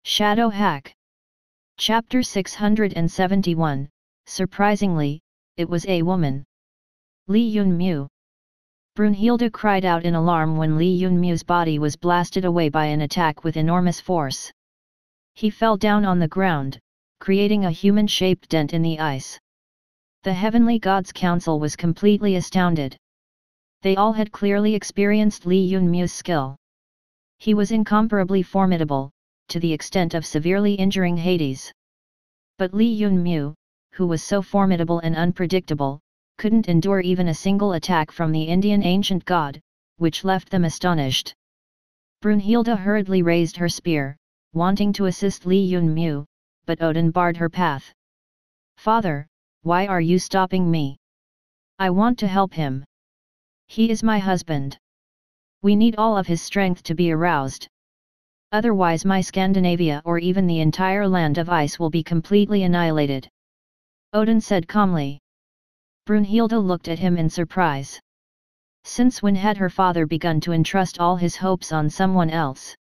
Shadow Hack. Chapter 671, Surprisingly, it was a woman. Li Yunmu. Brunhilde cried out in alarm when Li Yunmu's body was blasted away by an attack with enormous force. He fell down on the ground, creating a human-shaped dent in the ice. The Heavenly Gods' Council was completely astounded. They all had clearly experienced Li Yunmu's skill. He was incomparably formidable, to the extent of severely injuring Hades. But Li Yunmu, who was so formidable and unpredictable, couldn't endure even a single attack from the Indian ancient god, which left them astonished. Brunhilde hurriedly raised her spear, wanting to assist Li Yunmu, but Odin barred her path. "Father, why are you stopping me? I want to help him. He is my husband. We need all of his strength to be aroused. Otherwise my Scandinavia or even the entire land of ice will be completely annihilated," Odin said calmly. Brunhilde looked at him in surprise. Since when had her father begun to entrust all his hopes on someone else?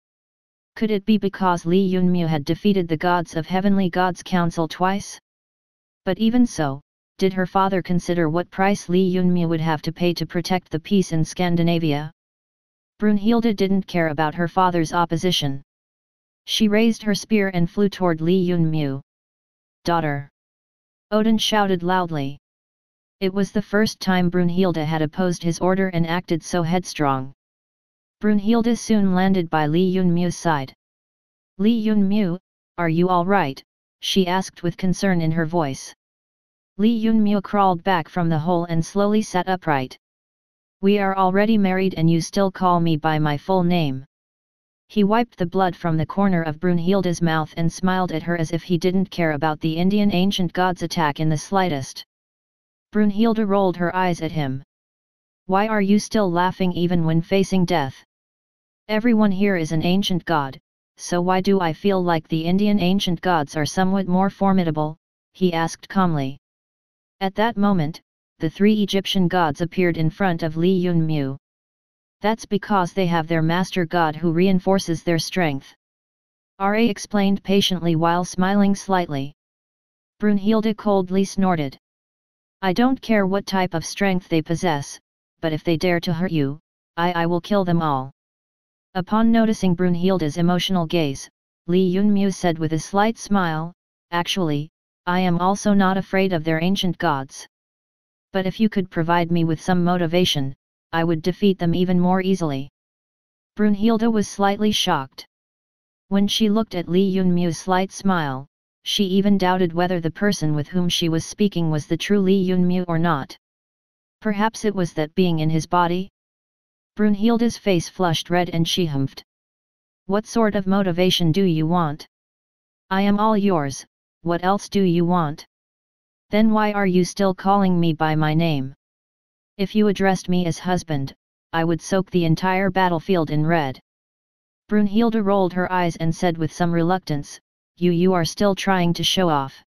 Could it be because Li Yunmu had defeated the gods of Heavenly Gods' Council twice? But even so, did her father consider what price Li Yunmu would have to pay to protect the peace in Scandinavia? Brunhilde didn't care about her father's opposition. She raised her spear and flew toward Li Yunmu. "Daughter!" Odin shouted loudly. It was the first time Brunhilde had opposed his order and acted so headstrong. Brunhilde soon landed by Li Yunmu's side. "Li Yunmu, are you all right?" she asked with concern in her voice. Li Yunmu crawled back from the hole and slowly sat upright. "We are already married and you still call me by my full name." He wiped the blood from the corner of Brunhilde's mouth and smiled at her as if he didn't care about the Indian ancient god's attack in the slightest. Brunhilde rolled her eyes at him. "Why are you still laughing even when facing death? Everyone here is an ancient god, so why do I feel like the Indian ancient gods are somewhat more formidable?" he asked calmly. At that moment, the three Egyptian gods appeared in front of Li Yunmu. "That's because they have their master god who reinforces their strength," Ra explained patiently while smiling slightly. Brunhilde coldly snorted. "I don't care what type of strength they possess, but if they dare to hurt you, I will kill them all." Upon noticing Brunhilde's emotional gaze, Li Yunmu said with a slight smile, "Actually, I am also not afraid of their ancient gods. But if you could provide me with some motivation, I would defeat them even more easily." Brunhilde was slightly shocked. When she looked at Li Yunmu's slight smile, she even doubted whether the person with whom she was speaking was the true Li Yunmu or not. Perhaps it was that being in his body? Brunhilde's face flushed red and she humphed. "What sort of motivation do you want? I am all yours, what else do you want? Then why are you still calling me by my name? If you addressed me as husband, I would soak the entire battlefield in red." Brunhilde rolled her eyes and said with some reluctance, You are still trying to show off."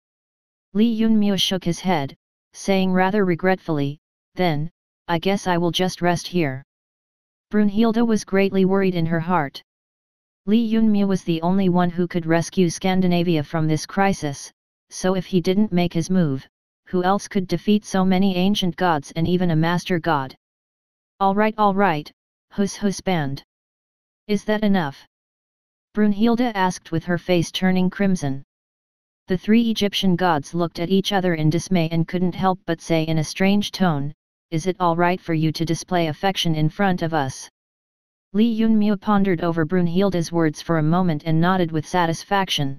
Li Yunmu shook his head, saying rather regretfully, "Then, I guess I will just rest here." Brunhilde was greatly worried in her heart. Li Yunmu was the only one who could rescue Scandinavia from this crisis, so if he didn't make his move, who else could defeat so many ancient gods and even a master god? All right, husband. Is that enough?" Brunhilde asked with her face turning crimson. The three Egyptian gods looked at each other in dismay and couldn't help but say in a strange tone, "Is it all right for you to display affection in front of us?" Li Yunmu pondered over Brunhilde's words for a moment and nodded with satisfaction.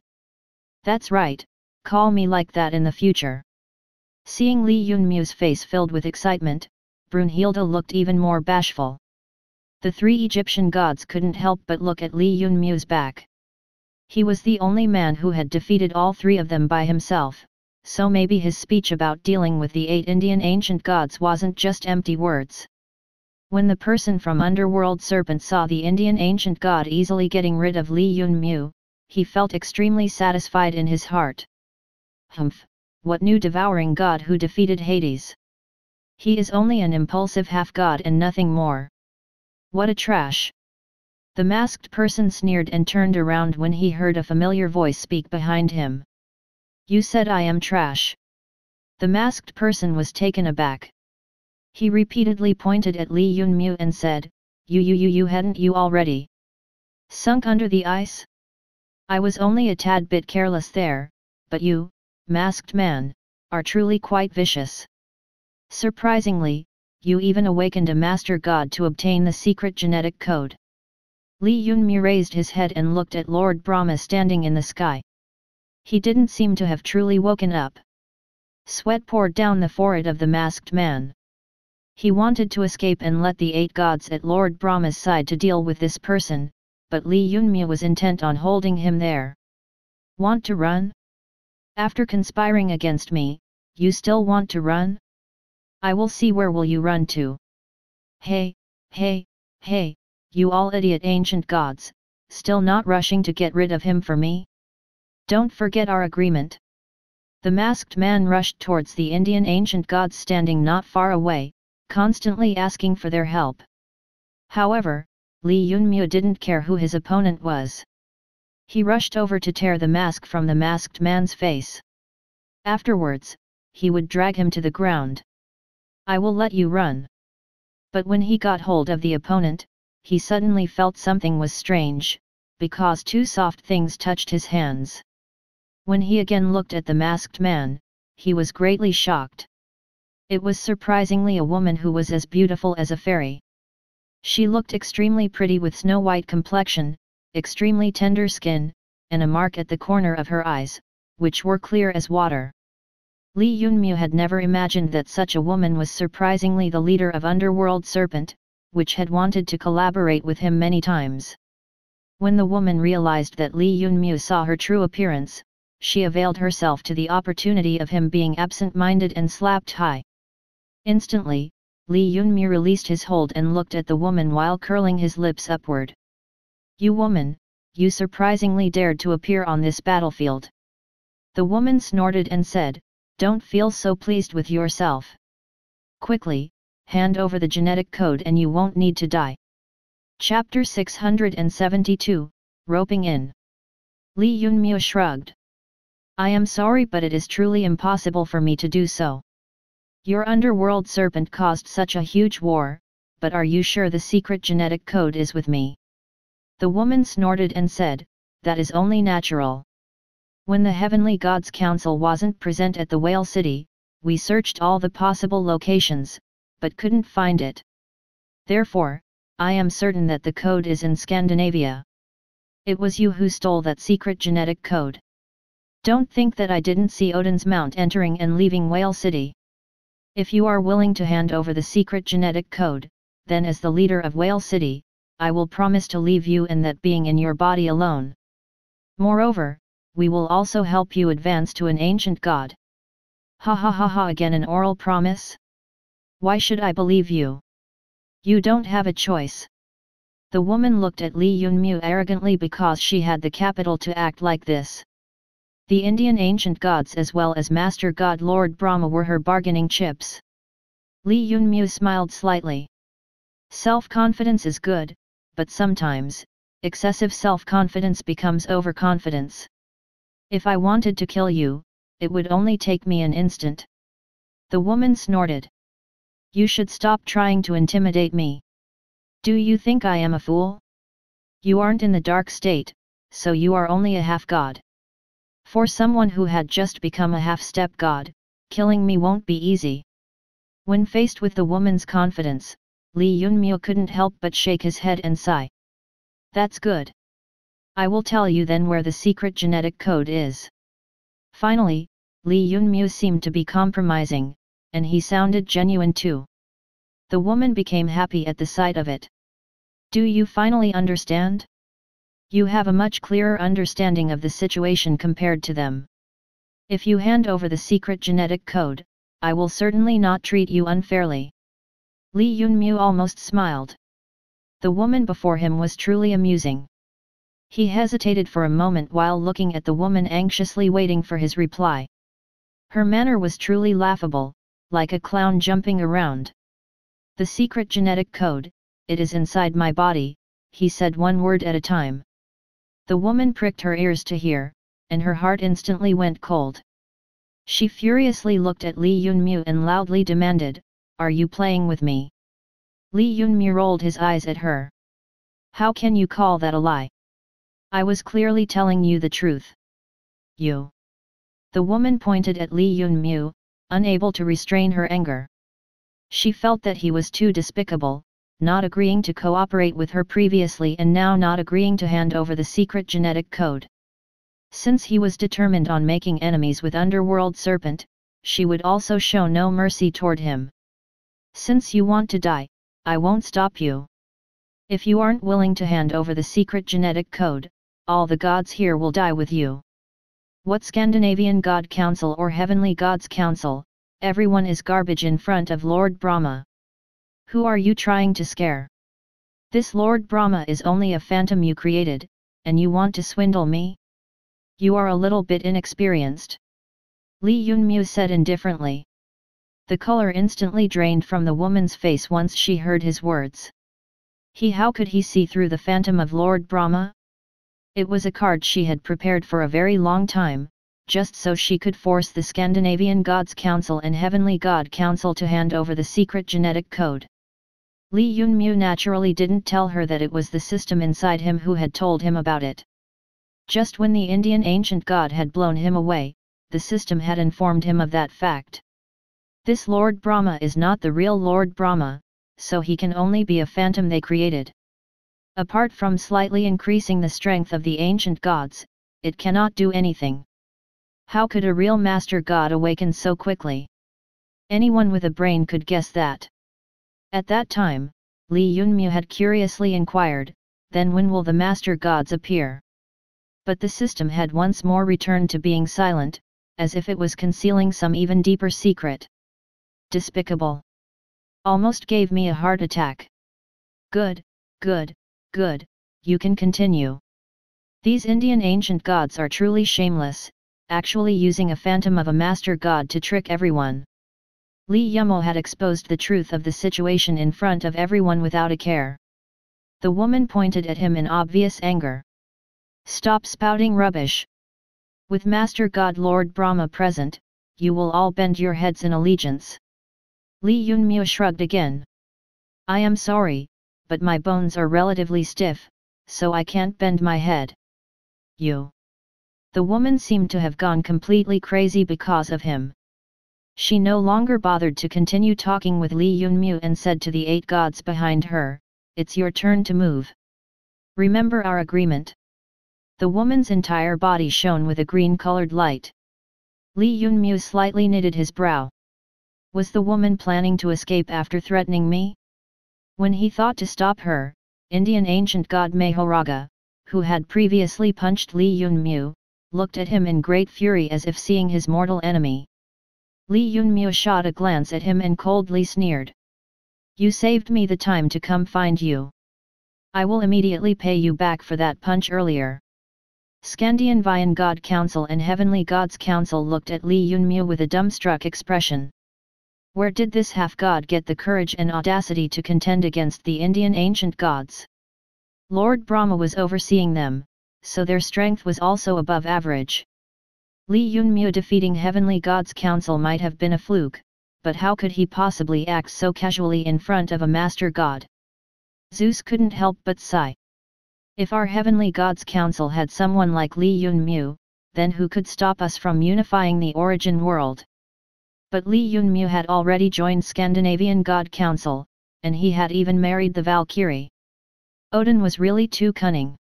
"That's right, call me like that in the future." Seeing Li Yunmu's face filled with excitement, Brunhilde looked even more bashful. The three Egyptian gods couldn't help but look at Li Yunmu's back. He was the only man who had defeated all three of them by himself, so maybe his speech about dealing with the 8 Indian ancient gods wasn't just empty words. When the person from Underworld Serpent saw the Indian ancient god easily getting rid of Li Yunmu, he felt extremely satisfied in his heart. Humph, what new devouring god who defeated Hades? He is only an impulsive half-god and nothing more. What a trash! The masked person sneered and turned around when he heard a familiar voice speak behind him. You said I am trash. The masked person was taken aback. He repeatedly pointed at Lee Yun-mu and said, You hadn't you already sunk under the ice? I was only a tad bit careless there, but you, masked man, are truly quite vicious. Surprisingly, you even awakened a master god to obtain the secret genetic code. Lee Yun-mu raised his head and looked at Lord Brahma standing in the sky. He didn't seem to have truly woken up. Sweat poured down the forehead of the masked man. He wanted to escape and let the 8 gods at Lord Brahma's side to deal with this person, but Lee Yun-mu was intent on holding him there. Want to run? After conspiring against me, you still want to run? I will see where will you run to. Hey, you all idiot ancient gods, still not rushing to get rid of him for me? Don't forget our agreement. The masked man rushed towards the Indian ancient gods standing not far away, constantly asking for their help. However, Lee Yun-mu didn't care who his opponent was. He rushed over to tear the mask from the masked man's face. Afterwards, he would drag him to the ground. I will let you run. But when he got hold of the opponent, he suddenly felt something was strange, because 2 soft things touched his hands. When he again looked at the masked man, he was greatly shocked. It was surprisingly a woman who was as beautiful as a fairy. She looked extremely pretty with snow-white complexion, extremely tender skin, and a mark at the corner of her eyes, which were clear as water. Lee Yun-mu had never imagined that such a woman was surprisingly the leader of Underworld Serpent, which had wanted to collaborate with him many times. When the woman realized that Lee Yun-mu saw her true appearance, she availed herself to the opportunity of him being absent-minded and slapped high. Instantly, Lee Yun-mu released his hold and looked at the woman while curling his lips upward. You woman, you surprisingly dared to appear on this battlefield. The woman snorted and said, Don't feel so pleased with yourself. Quickly, hand over the genetic code and you won't need to die. Chapter 672, Roping In. Lee Yun-mu shrugged. I am sorry, but it is truly impossible for me to do so. Your underworld serpent caused such a huge war, but are you sure the secret genetic code is with me? The woman snorted and said, That is only natural. When the Heavenly Gods Council wasn't present at the Whale City, we searched all the possible locations, but couldn't find it. Therefore, I am certain that the code is in Scandinavia. It was you who stole that secret genetic code. Don't think that I didn't see Odin's Mount entering and leaving Whale City. If you are willing to hand over the secret genetic code, then as the leader of Whale City, I will promise to leave you and that being in your body alone. Moreover, we will also help you advance to an ancient god. Ha, again an oral promise? Why should I believe you? You don't have a choice. The woman looked at Lee Yun-mu arrogantly because she had the capital to act like this. The Indian ancient gods as well as Master God Lord Brahma were her bargaining chips. Lee Yun-mu smiled slightly. Self-confidence is good, but sometimes, excessive self-confidence becomes overconfidence. If I wanted to kill you, it would only take me an instant. The woman snorted. You should stop trying to intimidate me. Do you think I am a fool? You aren't in the dark state, so you are only a half-god. For someone who had just become a half-step god, killing me won't be easy. When faced with the woman's confidence, Lee Yun-mu couldn't help but shake his head and sigh. That's good. I will tell you then where the secret genetic code is. Finally, Lee Yun-mu seemed to be compromising, and he sounded genuine too. The woman became happy at the sight of it. Do you finally understand? You have a much clearer understanding of the situation compared to them. If you hand over the secret genetic code, I will certainly not treat you unfairly. Lee Yun-mu almost smiled. The woman before him was truly amusing. He hesitated for a moment while looking at the woman anxiously waiting for his reply. Her manner was truly laughable, like a clown jumping around. The secret genetic code, it is inside my body, he said one word at a time. The woman pricked her ears to hear, and her heart instantly went cold. She furiously looked at Li Yunmu and loudly demanded, "Are you playing with me?" Li Yunmu rolled his eyes at her. "How can you call that a lie? I was clearly telling you the truth." "You." The woman pointed at Li Yunmu, unable to restrain her anger. She felt that he was too despicable, not agreeing to cooperate with her previously and now not agreeing to hand over the secret genetic code. Since he was determined on making enemies with Underworld Serpent, she would also show no mercy toward him. "Since you want to die, I won't stop you. If you aren't willing to hand over the secret genetic code, all the gods here will die with you." What Scandinavian God Council or Heavenly Gods Council, everyone is garbage in front of Lord Brahma. Who are you trying to scare? This Lord Brahma is only a phantom you created, and you want to swindle me? You are a little bit inexperienced. Li Yunmu said indifferently. The color instantly drained from the woman's face once she heard his words. How could he see through the phantom of Lord Brahma? It was a card she had prepared for a very long time, just so she could force the Scandinavian Gods Council and Heavenly God Council to hand over the secret genetic code. Li Yunmu naturally didn't tell her that it was the system inside him who had told him about it. Just when the Indian ancient god had blown him away, the system had informed him of that fact. This Lord Brahma is not the real Lord Brahma, so he can only be a phantom they created. Apart from slightly increasing the strength of the ancient gods, it cannot do anything. How could a real master god awaken so quickly? Anyone with a brain could guess that. At that time, Li Yunmu had curiously inquired, "Then when will the master gods appear?" But the system had once more returned to being silent, as if it was concealing some even deeper secret. Despicable. Almost gave me a heart attack. Good, good, good, you can continue. These Indian ancient gods are truly shameless, actually using a phantom of a master god to trick everyone. Li Yunmu had exposed the truth of the situation in front of everyone without a care. The woman pointed at him in obvious anger. "Stop spouting rubbish. With Master God Lord Brahma present, you will all bend your heads in allegiance." Li Yunmu shrugged again. "I am sorry, but my bones are relatively stiff, so I can't bend my head." "You." The woman seemed to have gone completely crazy because of him. She no longer bothered to continue talking with Li Yunmu and said to the 8 gods behind her, "It's your turn to move. Remember our agreement." The woman's entire body shone with a green-colored light. Li Yunmu slightly knitted his brow. Was the woman planning to escape after threatening me? When he thought to stop her, Indian ancient god Maharaja, who had previously punched Li Yunmu, looked at him in great fury as if seeing his mortal enemy. Li Yunmu shot a glance at him and coldly sneered. "You saved me the time to come find you. I will immediately pay you back for that punch earlier." Scandinavian God Council and Heavenly Gods Council looked at Li Yunmu with a dumbstruck expression. Where did this half-god get the courage and audacity to contend against the Indian ancient gods? Lord Brahma was overseeing them, so their strength was also above average. Li Yunmu defeating Heavenly Gods Council might have been a fluke, but how could he possibly act so casually in front of a master god? Zeus couldn't help but sigh. If our Heavenly Gods Council had someone like Li Yunmu, then who could stop us from unifying the origin world? But Li Yunmu had already joined Scandinavian God Council, and he had even married the Valkyrie. Odin was really too cunning.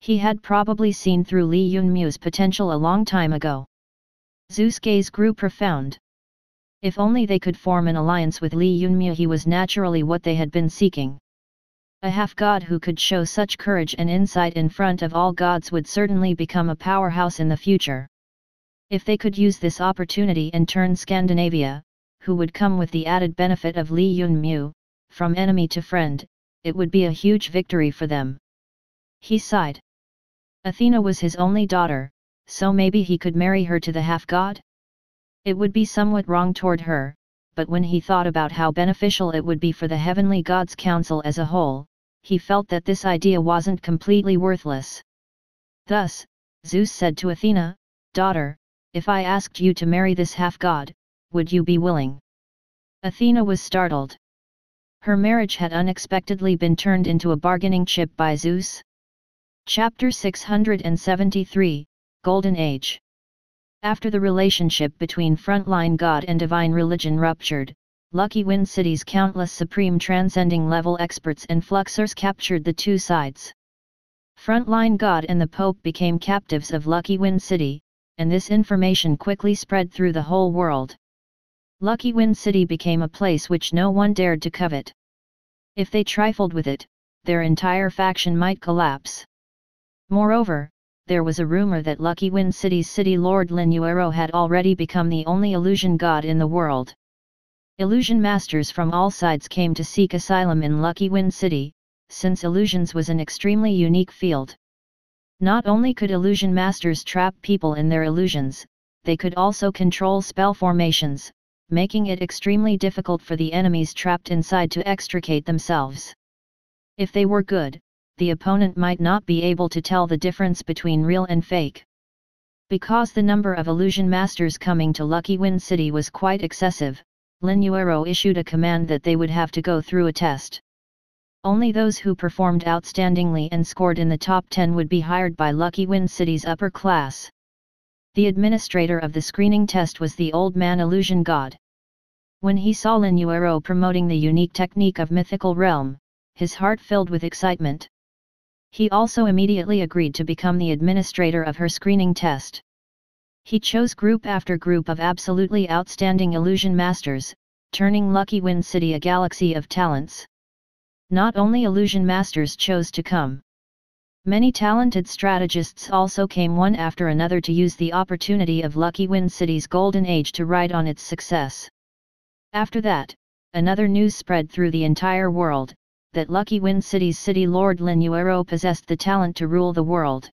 He had probably seen through Li Yunmu's potential a long time ago. Zeus' gaze grew profound. If only they could form an alliance with Li Yunmu, he was naturally what they had been seeking. A half-god who could show such courage and insight in front of all gods would certainly become a powerhouse in the future. If they could use this opportunity and turn Scandinavia, who would come with the added benefit of Li Yunmu, from enemy to friend, it would be a huge victory for them. He sighed. Athena was his only daughter, so maybe he could marry her to the half-god? It would be somewhat wrong toward her, but when he thought about how beneficial it would be for the Heavenly Gods Council as a whole, he felt that this idea wasn't completely worthless. Thus, Zeus said to Athena, "Daughter, if I asked you to marry this half-god, would you be willing?" Athena was startled. Her marriage had unexpectedly been turned into a bargaining chip by Zeus. Chapter 673, Golden Age. After the relationship between frontline god and divine religion ruptured, Lucky Wind City's countless supreme transcending level experts and fluxers captured the two sides. Frontline god and the Pope became captives of Lucky Wind City, and this information quickly spread through the whole world. Lucky Wind City became a place which no one dared to covet. If they trifled with it, their entire faction might collapse. Moreover, there was a rumor that Lucky Wind City's city lord Linuero had already become the only illusion god in the world. Illusion masters from all sides came to seek asylum in Lucky Wind City, since illusions was an extremely unique field. Not only could illusion masters trap people in their illusions, they could also control spell formations, making it extremely difficult for the enemies trapped inside to extricate themselves. If they were good, the opponent might not be able to tell the difference between real and fake. Because the number of illusion masters coming to Lucky Wind City was quite excessive, Linuero issued a command that they would have to go through a test. Only those who performed outstandingly and scored in the top 10 would be hired by Lucky Wind City's upper class. The administrator of the screening test was the old man illusion god. When he saw Linuero promoting the unique technique of mythical realm, his heart filled with excitement. He also immediately agreed to become the administrator of her screening test. He chose group after group of absolutely outstanding illusion masters, turning Lucky Wind City a galaxy of talents. Not only illusion masters chose to come. Many talented strategists also came one after another to use the opportunity of Lucky Wind City's golden age to ride on its success. After that, another news spread through the entire world, that Lucky Wind City's city lord Linuero possessed the talent to rule the world.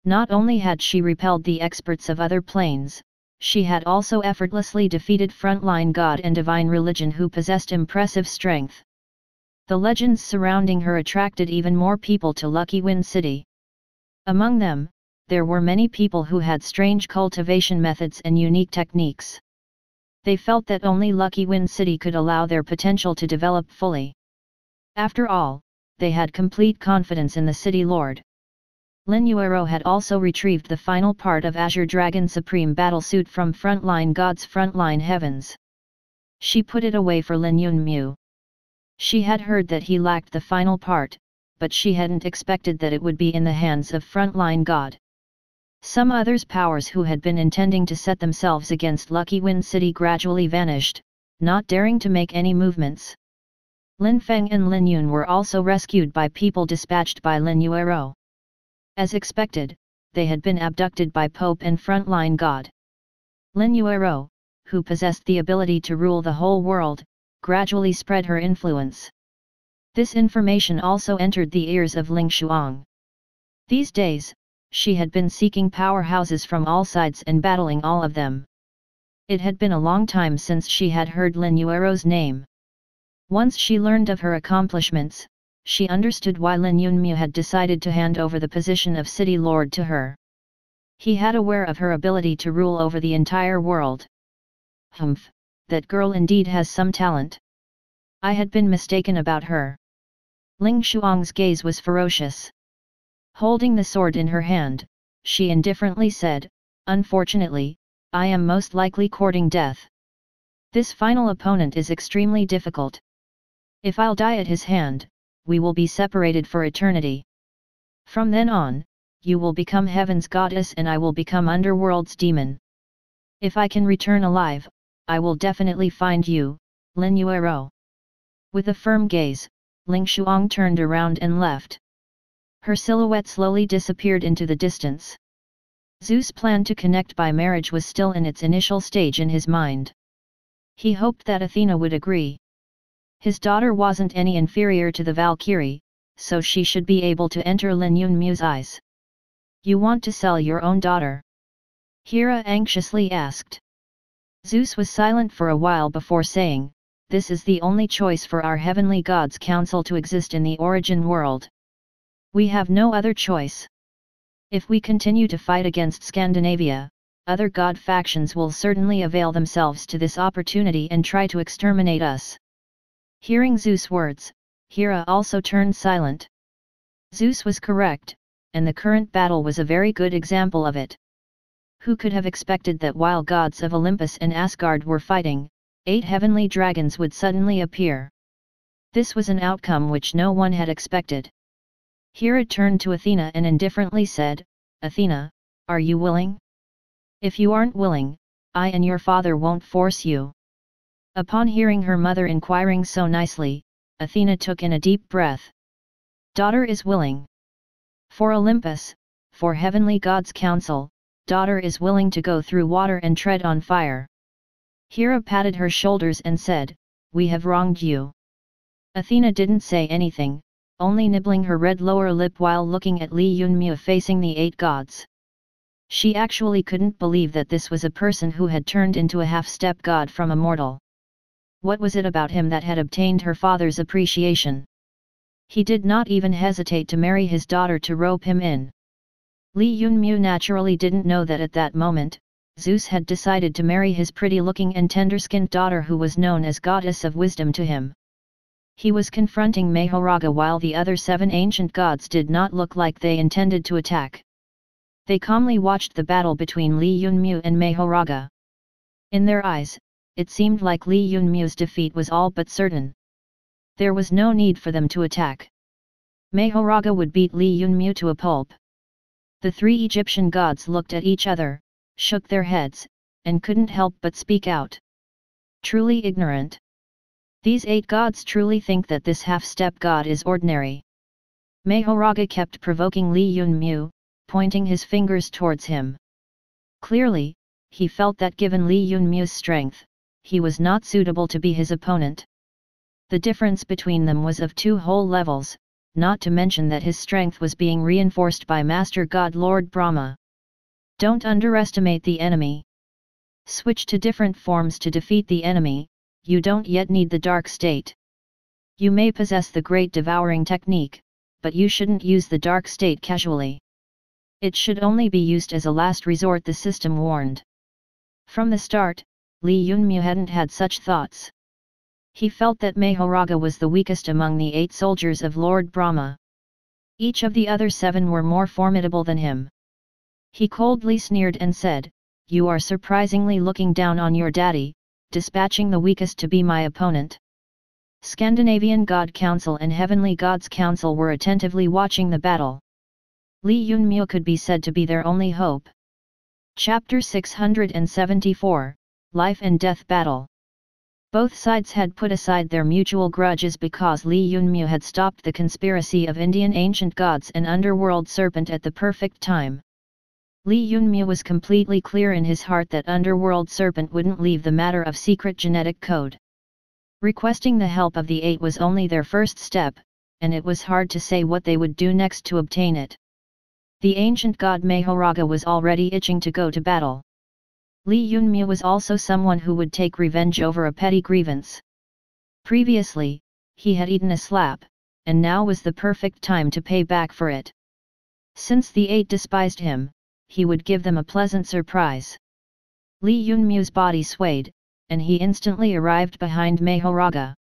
Not only had she repelled the experts of other planes, she had also effortlessly defeated frontline god and divine religion who possessed impressive strength. The legends surrounding her attracted even more people to Lucky Wind City. Among them, there were many people who had strange cultivation methods and unique techniques. They felt that only Lucky Wind City could allow their potential to develop fully. After all, they had complete confidence in the city lord. Linuero had also retrieved the final part of Azure Dragon Supreme battlesuit from Frontline God's Frontline Heavens. She put it away for Lin Yunmu. She had heard that he lacked the final part, but she hadn't expected that it would be in the hands of Frontline God. Some others' powers who had been intending to set themselves against Lucky Wind City gradually vanished, not daring to make any movements. Lin Feng and Lin Yun were also rescued by people dispatched by Linuero. As expected, they had been abducted by Pope and Frontline God. Linuero, who possessed the ability to rule the whole world, gradually spread her influence. This information also entered the ears of Ling Shuang. These days, she had been seeking powerhouses from all sides and battling all of them. It had been a long time since she had heard Linuero's name. Once she learned of her accomplishments, she understood why Lin Yunmu had decided to hand over the position of city lord to her. He had aware of her ability to rule over the entire world. Humph, that girl indeed has some talent. I had been mistaken about her. Ling Shuang's gaze was ferocious. Holding the sword in her hand, she indifferently said, "Unfortunately, I am most likely courting death. This final opponent is extremely difficult. If I'll die at his hand, we will be separated for eternity. From then on, you will become heaven's goddess and I will become underworld's demon. If I can return alive, I will definitely find you, Linuero." With a firm gaze, Ling Shuang turned around and left. Her silhouette slowly disappeared into the distance. Zeus' plan to connect by marriage was still in its initial stage in his mind. He hoped that Athena would agree. His daughter wasn't any inferior to the Valkyrie, so she should be able to enter Lin Yunmu's eyes. "You want to sell your own daughter?" Hera anxiously asked. Zeus was silent for a while before saying, this is the only choice for our heavenly God's council to exist in the origin world. We have no other choice. If we continue to fight against Scandinavia, other god factions will certainly avail themselves to this opportunity and try to exterminate us." Hearing Zeus' words, Hera also turned silent. Zeus was correct, and the current battle was a very good example of it. Who could have expected that while gods of Olympus and Asgard were fighting, 8 heavenly dragons would suddenly appear? This was an outcome which no one had expected. Hera turned to Athena and indifferently said, "Athena, are you willing? If you aren't willing, I and your father won't force you." Upon hearing her mother inquiring so nicely, Athena took in a deep breath. "Daughter is willing. For Olympus, for heavenly God's council, daughter is willing to go through water and tread on fire." Hera patted her shoulders and said, "We have wronged you." Athena didn't say anything, only nibbling her red lower lip while looking at Li Yunmyu facing the 8 gods. She actually couldn't believe that this was a person who had turned into a half-step god from a mortal. What was it about him that had obtained her father's appreciation? He did not even hesitate to marry his daughter to rope him in. Li Yunmyu naturally didn't know that at that moment, Zeus had decided to marry his pretty-looking and tender-skinned daughter who was known as Goddess of Wisdom to him. He was confronting Mahoraga while the other 7 ancient gods did not look like they intended to attack. They calmly watched the battle between Li Yunmyu and Mahoraga. In their eyes, it seemed like Li Yunmyu's defeat was all but certain. There was no need for them to attack. Mahoraga would beat Li Yunmyu to a pulp. The 3 Egyptian gods looked at each other, shook their heads, and couldn't help but speak out. Truly ignorant. These 8 gods truly think that this half-step god is ordinary. Mahoraga kept provoking Li Yunmyu, pointing his fingers towards him. Clearly, he felt that given Li Yunmyu's strength, he was not suitable to be his opponent. The difference between them was of 2 whole levels, not to mention that his strength was being reinforced by Master God Lord Brahma. Don't underestimate the enemy. Switch to different forms to defeat the enemy. You don't yet need the dark state. You may possess the great devouring technique, but you shouldn't use the dark state casually. It should only be used as a last resort, the system warned. From the start, Li Yunmyu hadn't had such thoughts. He felt that Mahoraga was the weakest among the 8 soldiers of Lord Brahma. Each of the other 7 were more formidable than him. He coldly sneered and said, "You are surprisingly looking down on your daddy, dispatching the weakest to be my opponent." Scandinavian God Council and Heavenly Gods Council were attentively watching the battle. Li Yunmyu could be said to be their only hope. Chapter 674, Life and Death Battle. Both sides had put aside their mutual grudges because Li Yunmyu had stopped the conspiracy of Indian ancient gods and underworld serpent at the perfect time. Li Yunmyu was completely clear in his heart that underworld serpent wouldn't leave the matter of secret genetic code. Requesting the help of the 8 was only their first step, and it was hard to say what they would do next to obtain it. The ancient god Mahoraga was already itching to go to battle. Li Yunmyu was also someone who would take revenge over a petty grievance. Previously, he had eaten a slap, and now was the perfect time to pay back for it. Since the 8 despised him, he would give them a pleasant surprise. Li Yunmyu's body swayed, and he instantly arrived behind Mahoraga.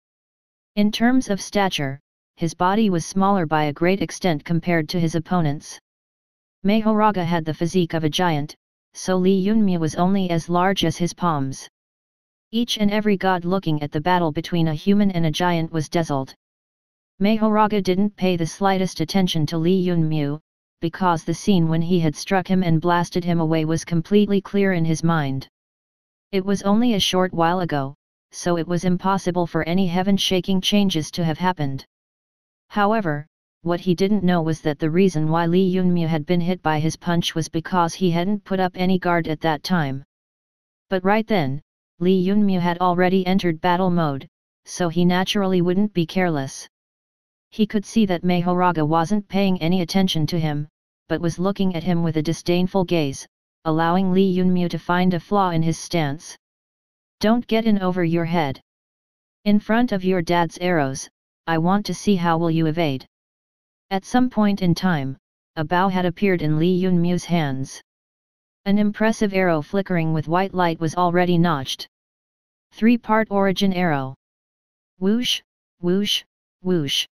In terms of stature, his body was smaller by a great extent compared to his opponent's. Mahoraga had the physique of a giant, so Li Yunmyu was only as large as his palms. Each and every god looking at the battle between a human and a giant was dazzled. Mahoraga didn't pay the slightest attention to Li Yunmyu, because the scene when he had struck him and blasted him away was completely clear in his mind. It was only a short while ago, so it was impossible for any heaven-shaking changes to have happened. However, what he didn't know was that the reason why Li Yunmyu had been hit by his punch was because he hadn't put up any guard at that time. But right then, Li Yunmyu had already entered battle mode, so he naturally wouldn't be careless. He could see that Mahoraga wasn't paying any attention to him, but was looking at him with a disdainful gaze, allowing Li Yunmyu to find a flaw in his stance. "Don't get in over your head. In front of your dad's arrows, I want to see how will you evade. At some point in time, a bow had appeared in Li Yunmu's hands. An impressive arrow flickering with white light was already notched. 3-part origin arrow. Whoosh, whoosh, whoosh.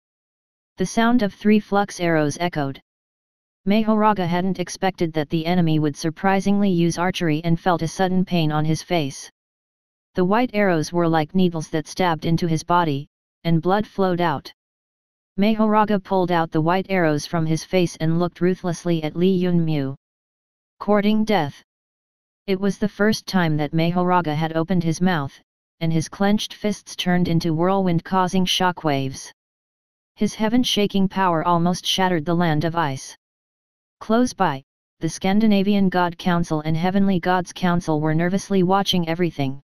The sound of 3 flux arrows echoed. Mahoraga hadn't expected that the enemy would surprisingly use archery and felt a sudden pain on his face. The white arrows were like needles that stabbed into his body, and blood flowed out. Mahoraga pulled out the white arrows from his face and looked ruthlessly at Li Yunmu. Courting death. It was the first time that Mahoraga had opened his mouth, and his clenched fists turned into whirlwind causing shockwaves. His heaven-shaking power almost shattered the land of ice. Close by, the Scandinavian God Council and Heavenly Gods Council were nervously watching everything.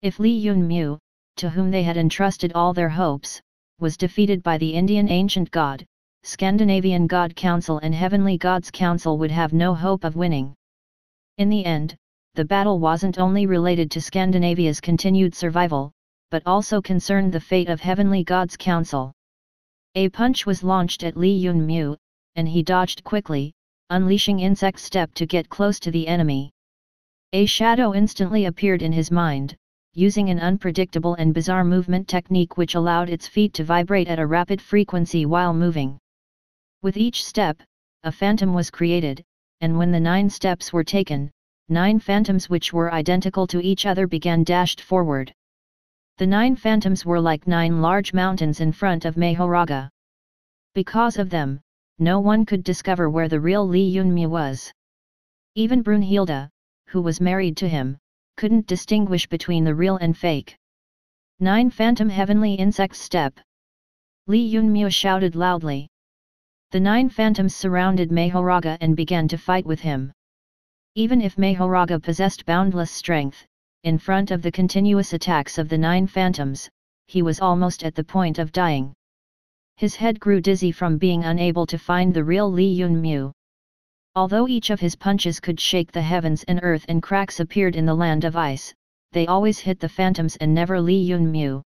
If Li Yunmu, to whom they had entrusted all their hopes, was defeated by the Indian ancient god, Scandinavian God Council and Heavenly Gods Council would have no hope of winning. In the end, the battle wasn't only related to Scandinavia's continued survival, but also concerned the fate of Heavenly Gods Council. A punch was launched at Li Yunmu, and he dodged quickly, unleashing Insect Step to get close to the enemy. A shadow instantly appeared in his mind, using an unpredictable and bizarre movement technique which allowed its feet to vibrate at a rapid frequency while moving. With each step, a phantom was created, and when the 9 steps were taken, 9 phantoms which were identical to each other began dashed forward. The 9 phantoms were like 9 large mountains in front of Mahoraga. Because of them, no one could discover where the real Li Yunmu was. Even Brunhilde, who was married to him, couldn't distinguish between the real and fake. 9 Phantom Heavenly Insect Step. Li Yunmu shouted loudly. The 9 phantoms surrounded Mahoraga and began to fight with him. Even if Mahoraga possessed boundless strength, in front of the continuous attacks of the 9 phantoms, he was almost at the point of dying. His head grew dizzy from being unable to find the real Li Yunmu. Although each of his punches could shake the heavens and earth and cracks appeared in the land of ice, they always hit the phantoms and never Li Yunmu.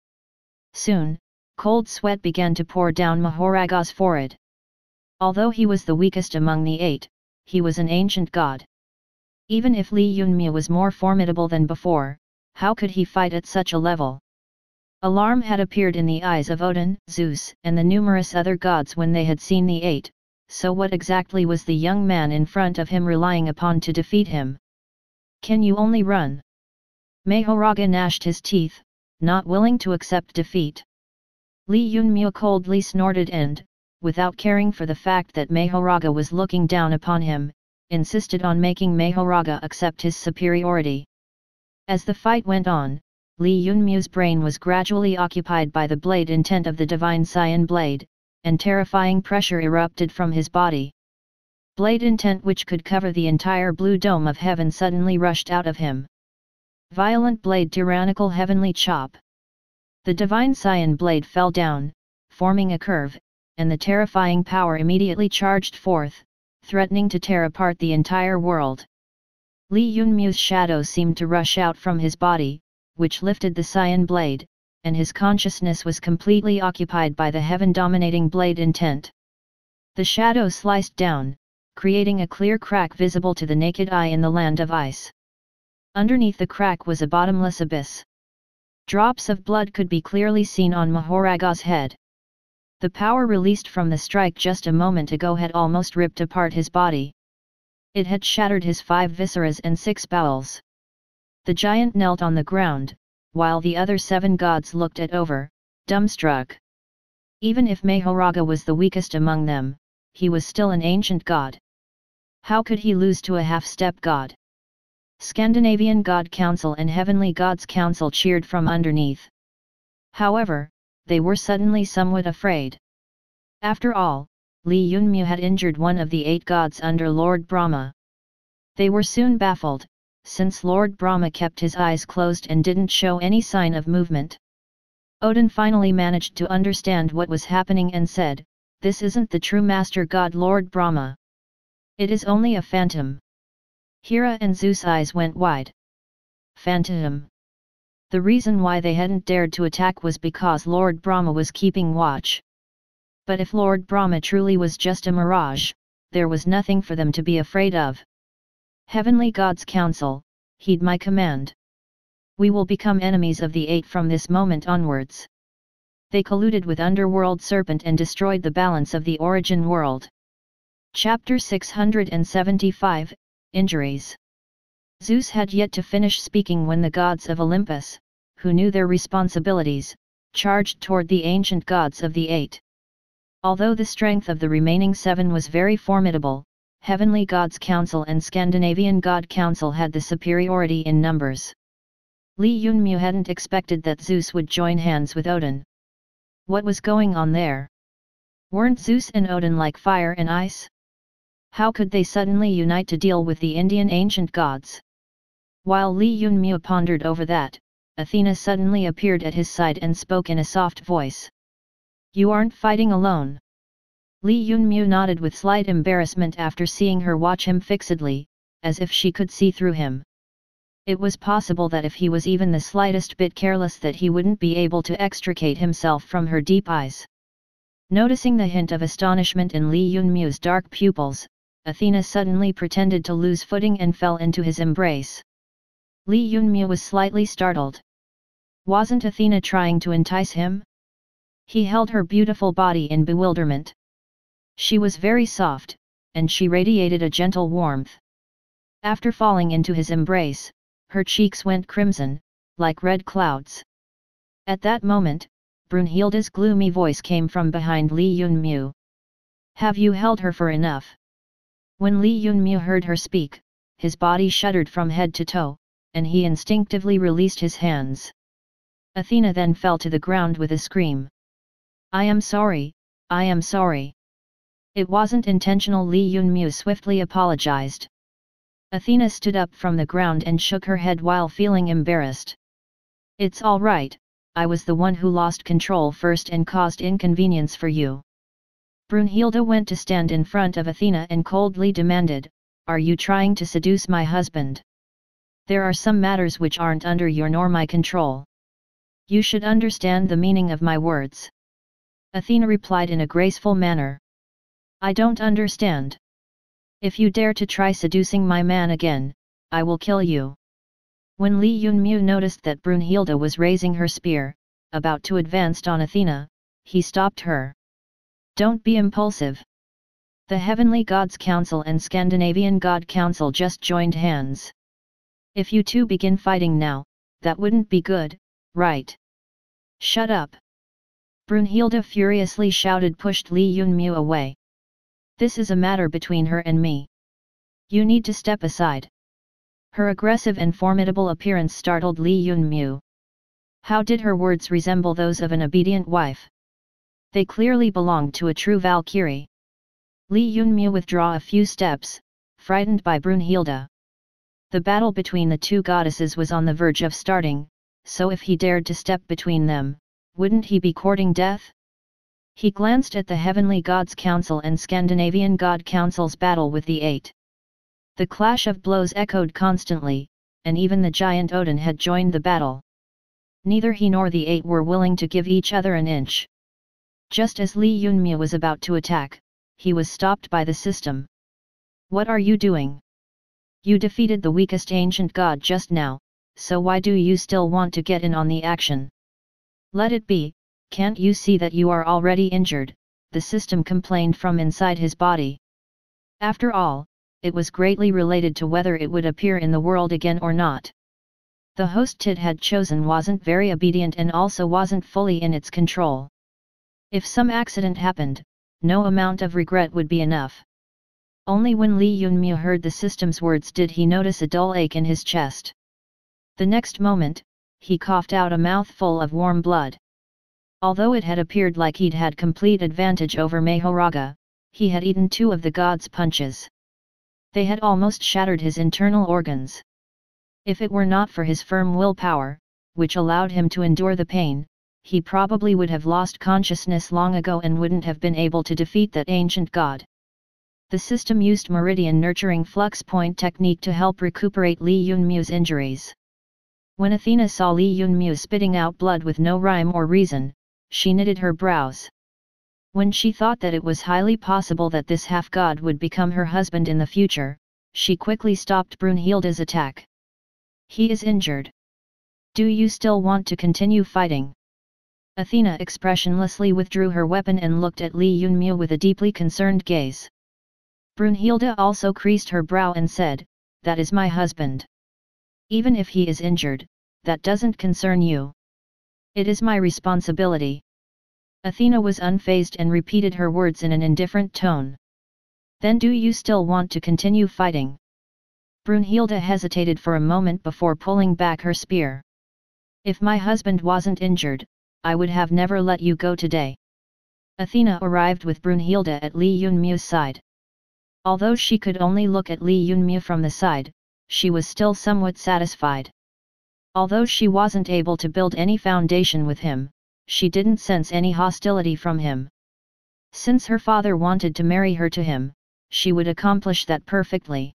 Soon, cold sweat began to pour down Mahoraga's forehead. Although he was the weakest among the 8, he was an ancient god. Even if Li Yunmu was more formidable than before, how could he fight at such a level? Alarm had appeared in the eyes of Odin, Zeus, and the numerous other gods when they had seen the 8, so what exactly was the young man in front of him relying upon to defeat him? Can you only run? Mahoraga gnashed his teeth, not willing to accept defeat. Li Yunmu coldly snorted and, without caring for the fact that Mahoraga was looking down upon him, insisted on making Mahoraga accept his superiority. As the fight went on, Li Yunmu's brain was gradually occupied by the blade intent of the divine Cyan blade, and terrifying pressure erupted from his body. Blade intent which could cover the entire blue dome of heaven suddenly rushed out of him. Violent blade tyrannical heavenly chop. The divine Cyan blade fell down, forming a curve, and the terrifying power immediately charged forth, threatening to tear apart the entire world. Li Yunmu's shadow seemed to rush out from his body, which lifted the Cyan blade, and his consciousness was completely occupied by the heaven-dominating blade intent. The shadow sliced down, creating a clear crack visible to the naked eye in the land of ice. Underneath the crack was a bottomless abyss. Drops of blood could be clearly seen on Mahoraga's head. The power released from the strike just a moment ago had almost ripped apart his body. It had shattered his 5 visceras and 6 bowels. The giant knelt on the ground, while the other 7 gods looked at over, dumbstruck. Even if Mahoraga was the weakest among them, he was still an ancient god. How could he lose to a half-step god? Scandinavian God Council and Heavenly Gods Council cheered from underneath. However, they were suddenly somewhat afraid. After all, Li Yunmu had injured one of the 8 gods under Lord Brahma. They were soon baffled, since Lord Brahma kept his eyes closed and didn't show any sign of movement. Odin finally managed to understand what was happening and said, "This isn't the true master god Lord Brahma. It is only a phantom." Hera and Zeus' eyes went wide. Phantom? The reason why they hadn't dared to attack was because Lord Brahma was keeping watch. But if Lord Brahma truly was just a mirage, there was nothing for them to be afraid of. Heavenly God's counsel, heed my command. We will become enemies of the 8 from this moment onwards. They colluded with Underworld Serpent and destroyed the balance of the origin world. Chapter 675, Injuries. Zeus had yet to finish speaking when the gods of Olympus, who knew their responsibilities, charged toward the ancient gods of the 8. Although the strength of the remaining 7 was very formidable, Heavenly Gods Council and Scandinavian God Council had the superiority in numbers. Li Yunmu hadn't expected that Zeus would join hands with Odin. What was going on there? Weren't Zeus and Odin like fire and ice? How could they suddenly unite to deal with the Indian ancient gods? While Li Yunmu pondered over that, Athena suddenly appeared at his side and spoke in a soft voice. You aren't fighting alone. Li Yunmu nodded with slight embarrassment after seeing her watch him fixedly, as if she could see through him. It was possible that if he was even the slightest bit careless that he wouldn't be able to extricate himself from her deep eyes. Noticing the hint of astonishment in Li Yunmu's dark pupils, Athena suddenly pretended to lose footing and fell into his embrace. Li Yunmu was slightly startled. Wasn't Athena trying to entice him? He held her beautiful body in bewilderment. She was very soft, and she radiated a gentle warmth. After falling into his embrace, her cheeks went crimson, like red clouds. At that moment, Brunhilde's gloomy voice came from behind Li Yunmu. Have you held her for enough? When Li Yunmu heard her speak, his body shuddered from head to toe, and he instinctively released his hands. Athena then fell to the ground with a scream. I am sorry, I am sorry. It wasn't intentional. Li Yunmu swiftly apologized. Athena stood up from the ground and shook her head while feeling embarrassed. It's all right, I was the one who lost control first and caused inconvenience for you. Brunhilde went to stand in front of Athena and coldly demanded, are you trying to seduce my husband? There are some matters which aren't under your nor my control. You should understand the meaning of my words. Athena replied in a graceful manner. I don't understand. If you dare to try seducing my man again, I will kill you. When Li Yunmu noticed that Brunhilde was raising her spear, about to advance on Athena, he stopped her. Don't be impulsive. The Heavenly Gods Council and Scandinavian God Council just joined hands. If you two begin fighting now, that wouldn't be good, right? Shut up. Brunhilde furiously shouted, pushed Li Yunmu away. This is a matter between her and me. You need to step aside. Her aggressive and formidable appearance startled Li Yunmu. How did her words resemble those of an obedient wife? They clearly belonged to a true Valkyrie. Li Yunmu withdrew a few steps, frightened by Brunhilde. The battle between the two goddesses was on the verge of starting, so if he dared to step between them, wouldn't he be courting death? He glanced at the Heavenly Gods Council and Scandinavian God Council's battle with the 8. The clash of blows echoed constantly, and even the giant Odin had joined the battle. Neither he nor the 8 were willing to give each other an inch. Just as Li Yunmu was about to attack, he was stopped by the system. What are you doing? You defeated the weakest ancient god just now, so why do you still want to get in on the action? Let it be, can't you see that you are already injured? The system complained from inside his body. After all, it was greatly related to whether it would appear in the world again or not. The host it had chosen wasn't very obedient and also wasn't fully in its control. If some accident happened, no amount of regret would be enough. Only when Li Yunmu heard the system's words did he notice a dull ache in his chest. The next moment, he coughed out a mouthful of warm blood. Although it had appeared like he'd had complete advantage over Mahoraga, he had eaten 2 of the god's punches. They had almost shattered his internal organs. If it were not for his firm willpower, which allowed him to endure the pain, he probably would have lost consciousness long ago and wouldn't have been able to defeat that ancient god. The system used meridian nurturing flux point technique to help recuperate Li Yunmu's injuries. When Athena saw Li Yunmu spitting out blood with no rhyme or reason, she knitted her brows. When she thought that it was highly possible that this half-god would become her husband in the future, she quickly stopped Brunhilde's attack. He is injured. Do you still want to continue fighting? Athena expressionlessly withdrew her weapon and looked at Li Yunmu with a deeply concerned gaze. Brunhilde also creased her brow and said, "That is my husband. Even if he is injured, that doesn't concern you. It is my responsibility." Athena was unfazed and repeated her words in an indifferent tone. "Then do you still want to continue fighting?" Brunhilde hesitated for a moment before pulling back her spear. "If my husband wasn't injured, I would have never let you go today." Athena arrived with Brunhilde at Li Yunmu's side. Although she could only look at Li Yunmu from the side, she was still somewhat satisfied. Although she wasn't able to build any foundation with him, she didn't sense any hostility from him. Since her father wanted to marry her to him, she would accomplish that perfectly.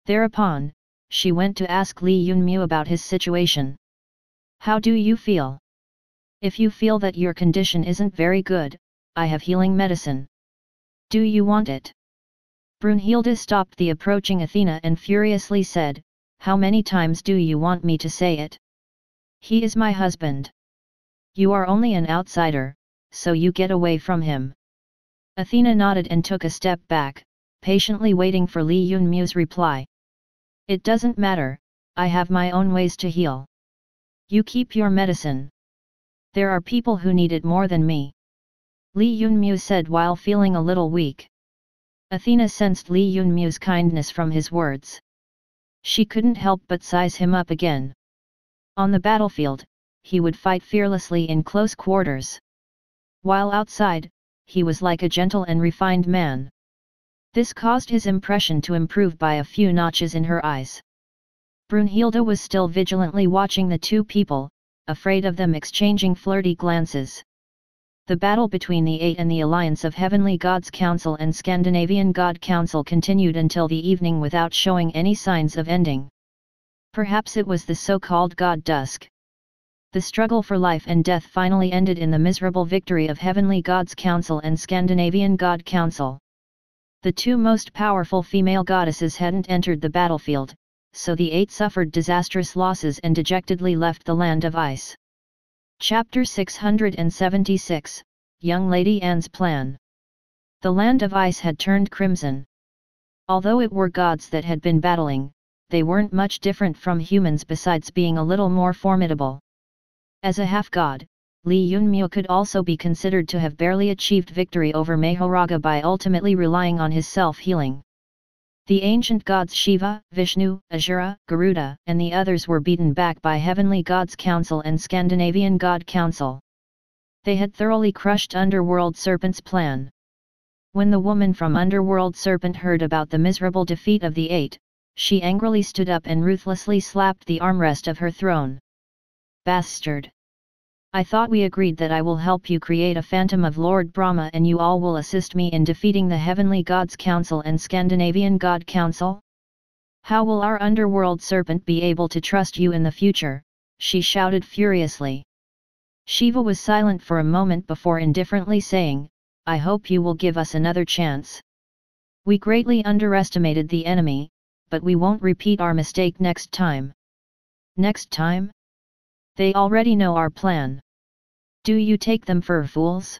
Thereupon, she went to ask Li Yunmu about his situation. "How do you feel? If you feel that your condition isn't very good, I have healing medicine. Do you want it?" Brunhilde stopped the approaching Athena and furiously said, "How many times do you want me to say it? He is my husband. You are only an outsider, so you get away from him." Athena nodded and took a step back, patiently waiting for Li Yunmu's reply. "It doesn't matter, I have my own ways to heal. You keep your medicine. There are people who need it more than me," Li Yunmu said while feeling a little weak. Athena sensed Li Yunmu's kindness from his words. She couldn't help but size him up again. On the battlefield, he would fight fearlessly in close quarters. While outside, he was like a gentle and refined man. This caused his impression to improve by a few notches in her eyes. Brunhilde was still vigilantly watching the two people, afraid of them exchanging flirty glances. The battle between the Eight and the alliance of Heavenly Gods Council and Scandinavian God Council continued until the evening without showing any signs of ending. Perhaps it was the so-called god dusk. The struggle for life and death finally ended in the miserable victory of Heavenly Gods Council and Scandinavian God Council. The two most powerful female goddesses hadn't entered the battlefield, so the Eight suffered disastrous losses and dejectedly left the land of ice. Chapter 676, Young Lady Anne's Plan. The land of ice had turned crimson. Although it were gods that had been battling, they weren't much different from humans besides being a little more formidable. As a half-god, Li Yunmu could also be considered to have barely achieved victory over Mahoraga by ultimately relying on his self-healing. The ancient gods Shiva, Vishnu, Asura, Garuda, and the others were beaten back by Heavenly Gods Council and Scandinavian God Council. They had thoroughly crushed Underworld Serpent's plan. When the woman from Underworld Serpent heard about the miserable defeat of the Eight, she angrily stood up and ruthlessly slapped the armrest of her throne. "Bastard! I thought we agreed that I will help you create a phantom of Lord Brahma and you all will assist me in defeating the Heavenly Gods Council and Scandinavian God Council? How will our Underworld Serpent be able to trust you in the future?" she shouted furiously. Shiva was silent for a moment before indifferently saying, "I hope you will give us another chance. We greatly underestimated the enemy, but we won't repeat our mistake next time." "Next time? They already know our plan. Do you take them for fools?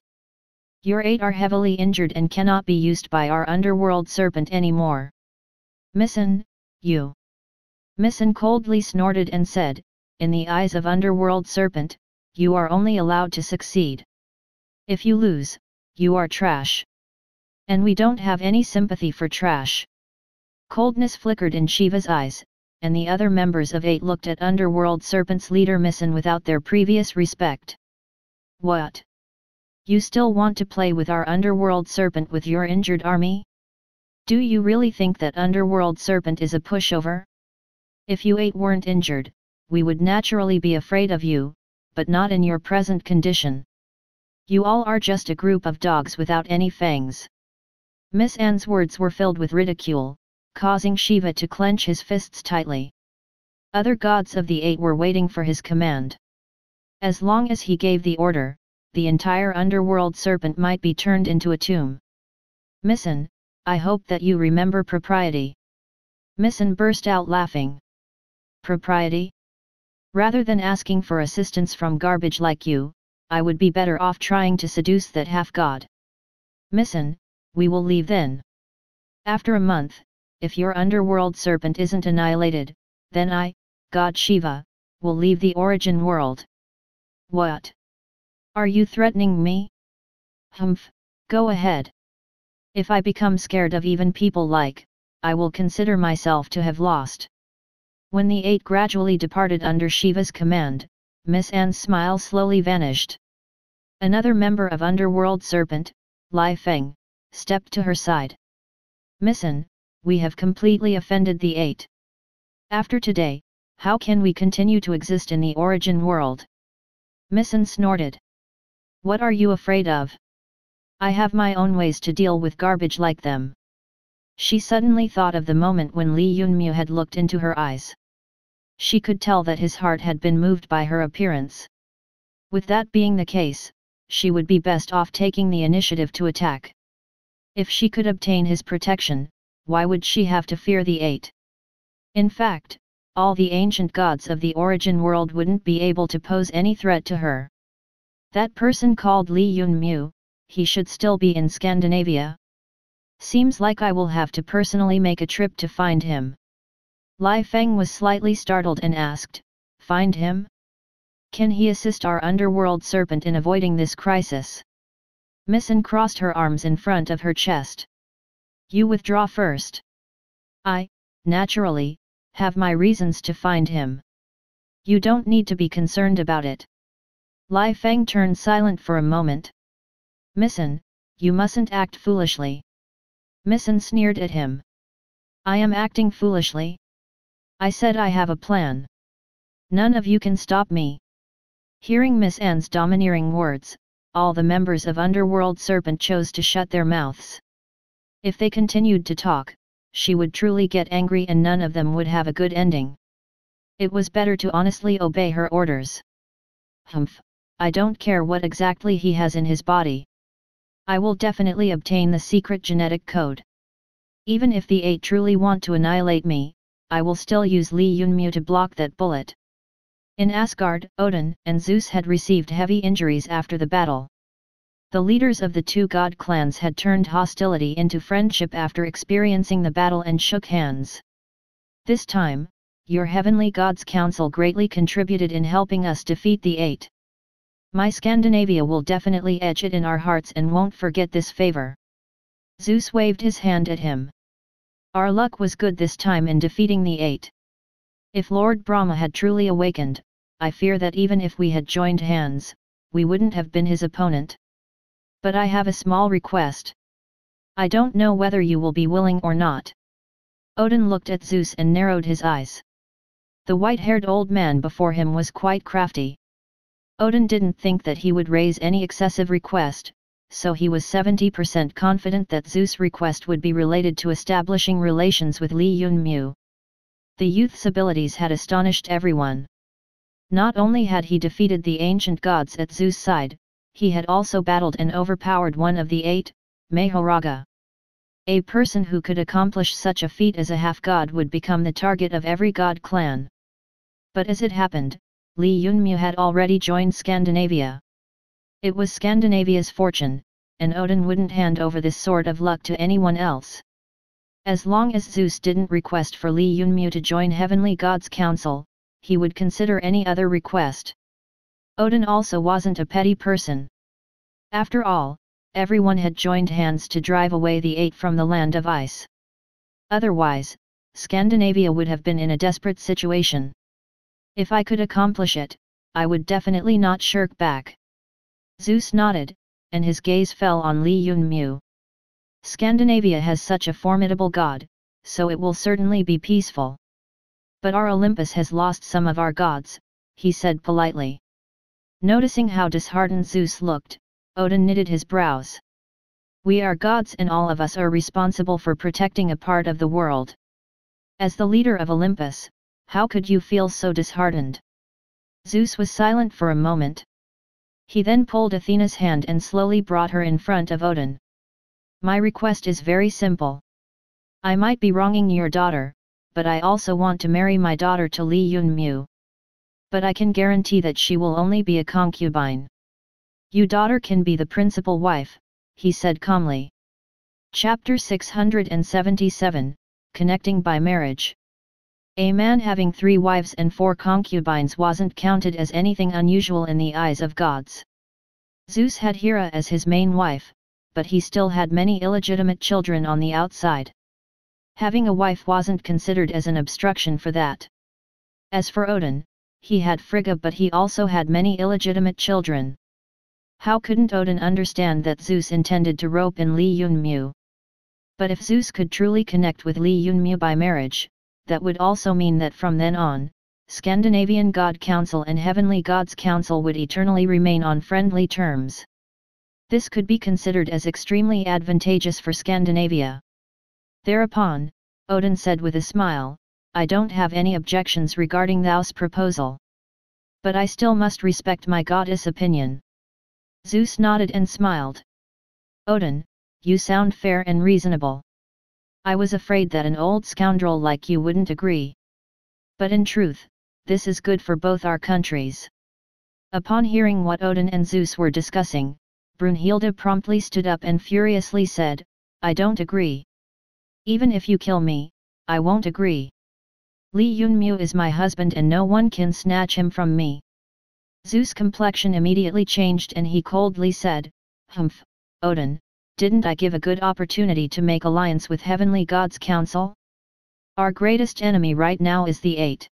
Your Eight are heavily injured and cannot be used by our Underworld Serpent anymore." "Missin, you!" Missin coldly snorted and said, "In the eyes of Underworld Serpent, you are only allowed to succeed. If you lose, you are trash. And we don't have any sympathy for trash." Coldness flickered in Shiva's eyes, and the other members of Eight looked at Underworld Serpent's leader Missin without their previous respect. "What? You still want to play with our Underworld Serpent with your injured army? Do you really think that Underworld Serpent is a pushover? If you Eight weren't injured, we would naturally be afraid of you, but not in your present condition. You all are just a group of dogs without any fangs." Miss Anne's words were filled with ridicule, causing Shiva to clench his fists tightly. Other gods of the Eight were waiting for his command. As long as he gave the order, the entire underworld serpent might be turned into a tomb. Misson, I hope that you remember propriety. Misson burst out laughing. Propriety? Rather than asking for assistance from garbage like you, I would be better off trying to seduce that half-god. Misson, we will leave then. After a month, if your underworld serpent isn't annihilated, then I, God Shiva, will leave the origin world. What? Are you threatening me? Humph, go ahead. If I become scared of even people like, I will consider myself to have lost. When the Eight gradually departed under Shiva's command, Miss Anne's smile slowly vanished. Another member of Underworld Serpent, Lai Feng, stepped to her side. Misson, we have completely offended the Eight. After today, how can we continue to exist in the origin world? Misson snorted. What are you afraid of? I have my own ways to deal with garbage like them. She suddenly thought of the moment when Li Yunmu had looked into her eyes. She could tell that his heart had been moved by her appearance. With that being the case, she would be best off taking the initiative to attack. If she could obtain his protection, why would she have to fear the Eight? In fact, all the ancient gods of the origin world wouldn't be able to pose any threat to her. That person called Li Yunmu, he should still be in Scandinavia. Seems like I will have to personally make a trip to find him. Lai Feng was slightly startled and asked, find him? Can he assist our underworld serpent in avoiding this crisis? Misson crossed her arms in front of her chest. You withdraw first. I, naturally, have my reasons to find him. You don't need to be concerned about it. Lai Feng turned silent for a moment. Misson, you mustn't act foolishly. Misson sneered at him. I am acting foolishly? I said I have a plan. None of you can stop me. Hearing Miss Anne's domineering words, all the members of Underworld Serpent chose to shut their mouths. If they continued to talk, she would truly get angry and none of them would have a good ending. It was better to honestly obey her orders. Humph, I don't care what exactly he has in his body. I will definitely obtain the secret genetic code. Even if the Eight truly want to annihilate me, I will still use Li Yunmu to block that bullet. In Asgard, Odin and Zeus had received heavy injuries after the battle. The leaders of the two god clans had turned hostility into friendship after experiencing the battle and shook hands. This time, your heavenly gods' council greatly contributed in helping us defeat the Eight. My Scandinavia will definitely etch it in our hearts and won't forget this favor. Zeus waved his hand at him. Our luck was good this time in defeating the Eight. If Lord Brahma had truly awakened, I fear that even if we had joined hands, we wouldn't have been his opponent. But I have a small request. I don't know whether you will be willing or not. Odin looked at Zeus and narrowed his eyes. The white-haired old man before him was quite crafty. Odin didn't think that he would raise any excessive request, so he was 70% confident that Zeus' request would be related to establishing relations with Li Yunmu. The youth's abilities had astonished everyone. Not only had he defeated the ancient gods at Zeus' side, he had also battled and overpowered one of the Eight, Mahoraga. A person who could accomplish such a feat as a half-god would become the target of every god clan. But as it happened, Li Yunmu had already joined Scandinavia. It was Scandinavia's fortune, and Odin wouldn't hand over this sort of luck to anyone else. As long as Zeus didn't request for Li Yunmu to join Heavenly Gods' Council, he would consider any other request. Odin also wasn't a petty person. After all, everyone had joined hands to drive away the Eight from the land of ice. Otherwise, Scandinavia would have been in a desperate situation. If I could accomplish it, I would definitely not shirk back. Zeus nodded, and his gaze fell on Li Yunmu. Scandinavia has such a formidable god, so it will certainly be peaceful. But our Olympus has lost some of our gods, he said politely. Noticing how disheartened Zeus looked, Odin knitted his brows. We are gods and all of us are responsible for protecting a part of the world. As the leader of Olympus, how could you feel so disheartened? Zeus was silent for a moment. He then pulled Athena's hand and slowly brought her in front of Odin. My request is very simple. I might be wronging your daughter, but I also want to marry my daughter to Li Yunmu. But I can guarantee that she will only be a concubine. Your daughter can be the principal wife, he said calmly. Chapter 677, Connecting by Marriage. A man having 3 wives and 4 concubines wasn't counted as anything unusual in the eyes of gods. Zeus had Hera as his main wife, but he still had many illegitimate children on the outside. Having a wife wasn't considered as an obstruction for that. As for Odin, he had Frigga, but he also had many illegitimate children. How couldn't Odin understand that Zeus intended to rope in Li Yunmu? But if Zeus could truly connect with Li Yunmu by marriage, that would also mean that from then on, Scandinavian God Council and Heavenly Gods Council would eternally remain on friendly terms. This could be considered as extremely advantageous for Scandinavia. Thereupon, Odin said with a smile, I don't have any objections regarding thou's proposal. But I still must respect my goddess' opinion. Zeus nodded and smiled. Odin, you sound fair and reasonable. I was afraid that an old scoundrel like you wouldn't agree. But in truth, this is good for both our countries. Upon hearing what Odin and Zeus were discussing, Brunhilde promptly stood up and furiously said, I don't agree. Even if you kill me, I won't agree. Li Yunmu is my husband and no one can snatch him from me. Zeus' complexion immediately changed and he coldly said, Humph, Odin, didn't I give a good opportunity to make alliance with Heavenly Gods Council? Our greatest enemy right now is the 8.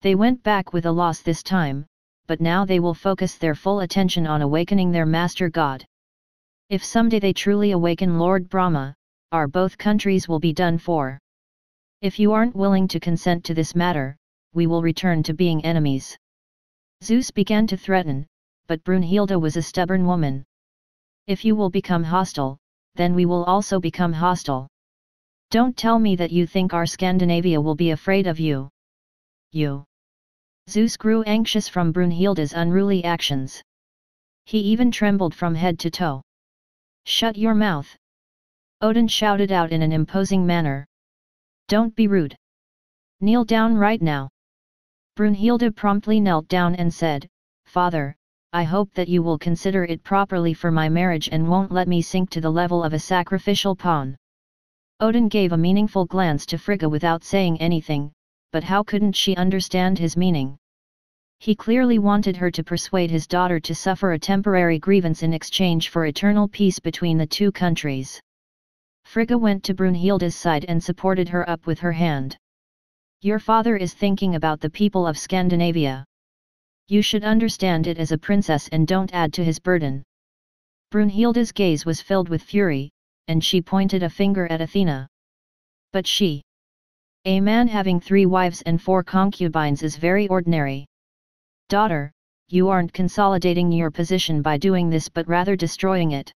They went back with a loss this time, but now they will focus their full attention on awakening their master god. If someday they truly awaken Lord Brahma, our both countries will be done for. If you aren't willing to consent to this matter, we will return to being enemies. Zeus began to threaten, but Brunhilde was a stubborn woman. If you will become hostile, then we will also become hostile. Don't tell me that you think our Scandinavia will be afraid of you. You. Zeus grew anxious from Brunhilde's unruly actions. He even trembled from head to toe. Shut your mouth. Odin shouted out in an imposing manner. Don't be rude. Kneel down right now. Brunhilde promptly knelt down and said, Father, I hope that you will consider it properly for my marriage and won't let me sink to the level of a sacrificial pawn. Odin gave a meaningful glance to Frigga without saying anything, but how couldn't she understand his meaning? He clearly wanted her to persuade his daughter to suffer a temporary grievance in exchange for eternal peace between the two countries. Frigga went to Brunhilde's side and supported her up with her hand. Your father is thinking about the people of Scandinavia. You should understand it as a princess and don't add to his burden. Brunhilde's gaze was filled with fury, and she pointed a finger at Athena. But she. A man having 3 wives and 4 concubines is very ordinary. Daughter, you aren't consolidating your position by doing this but rather destroying it.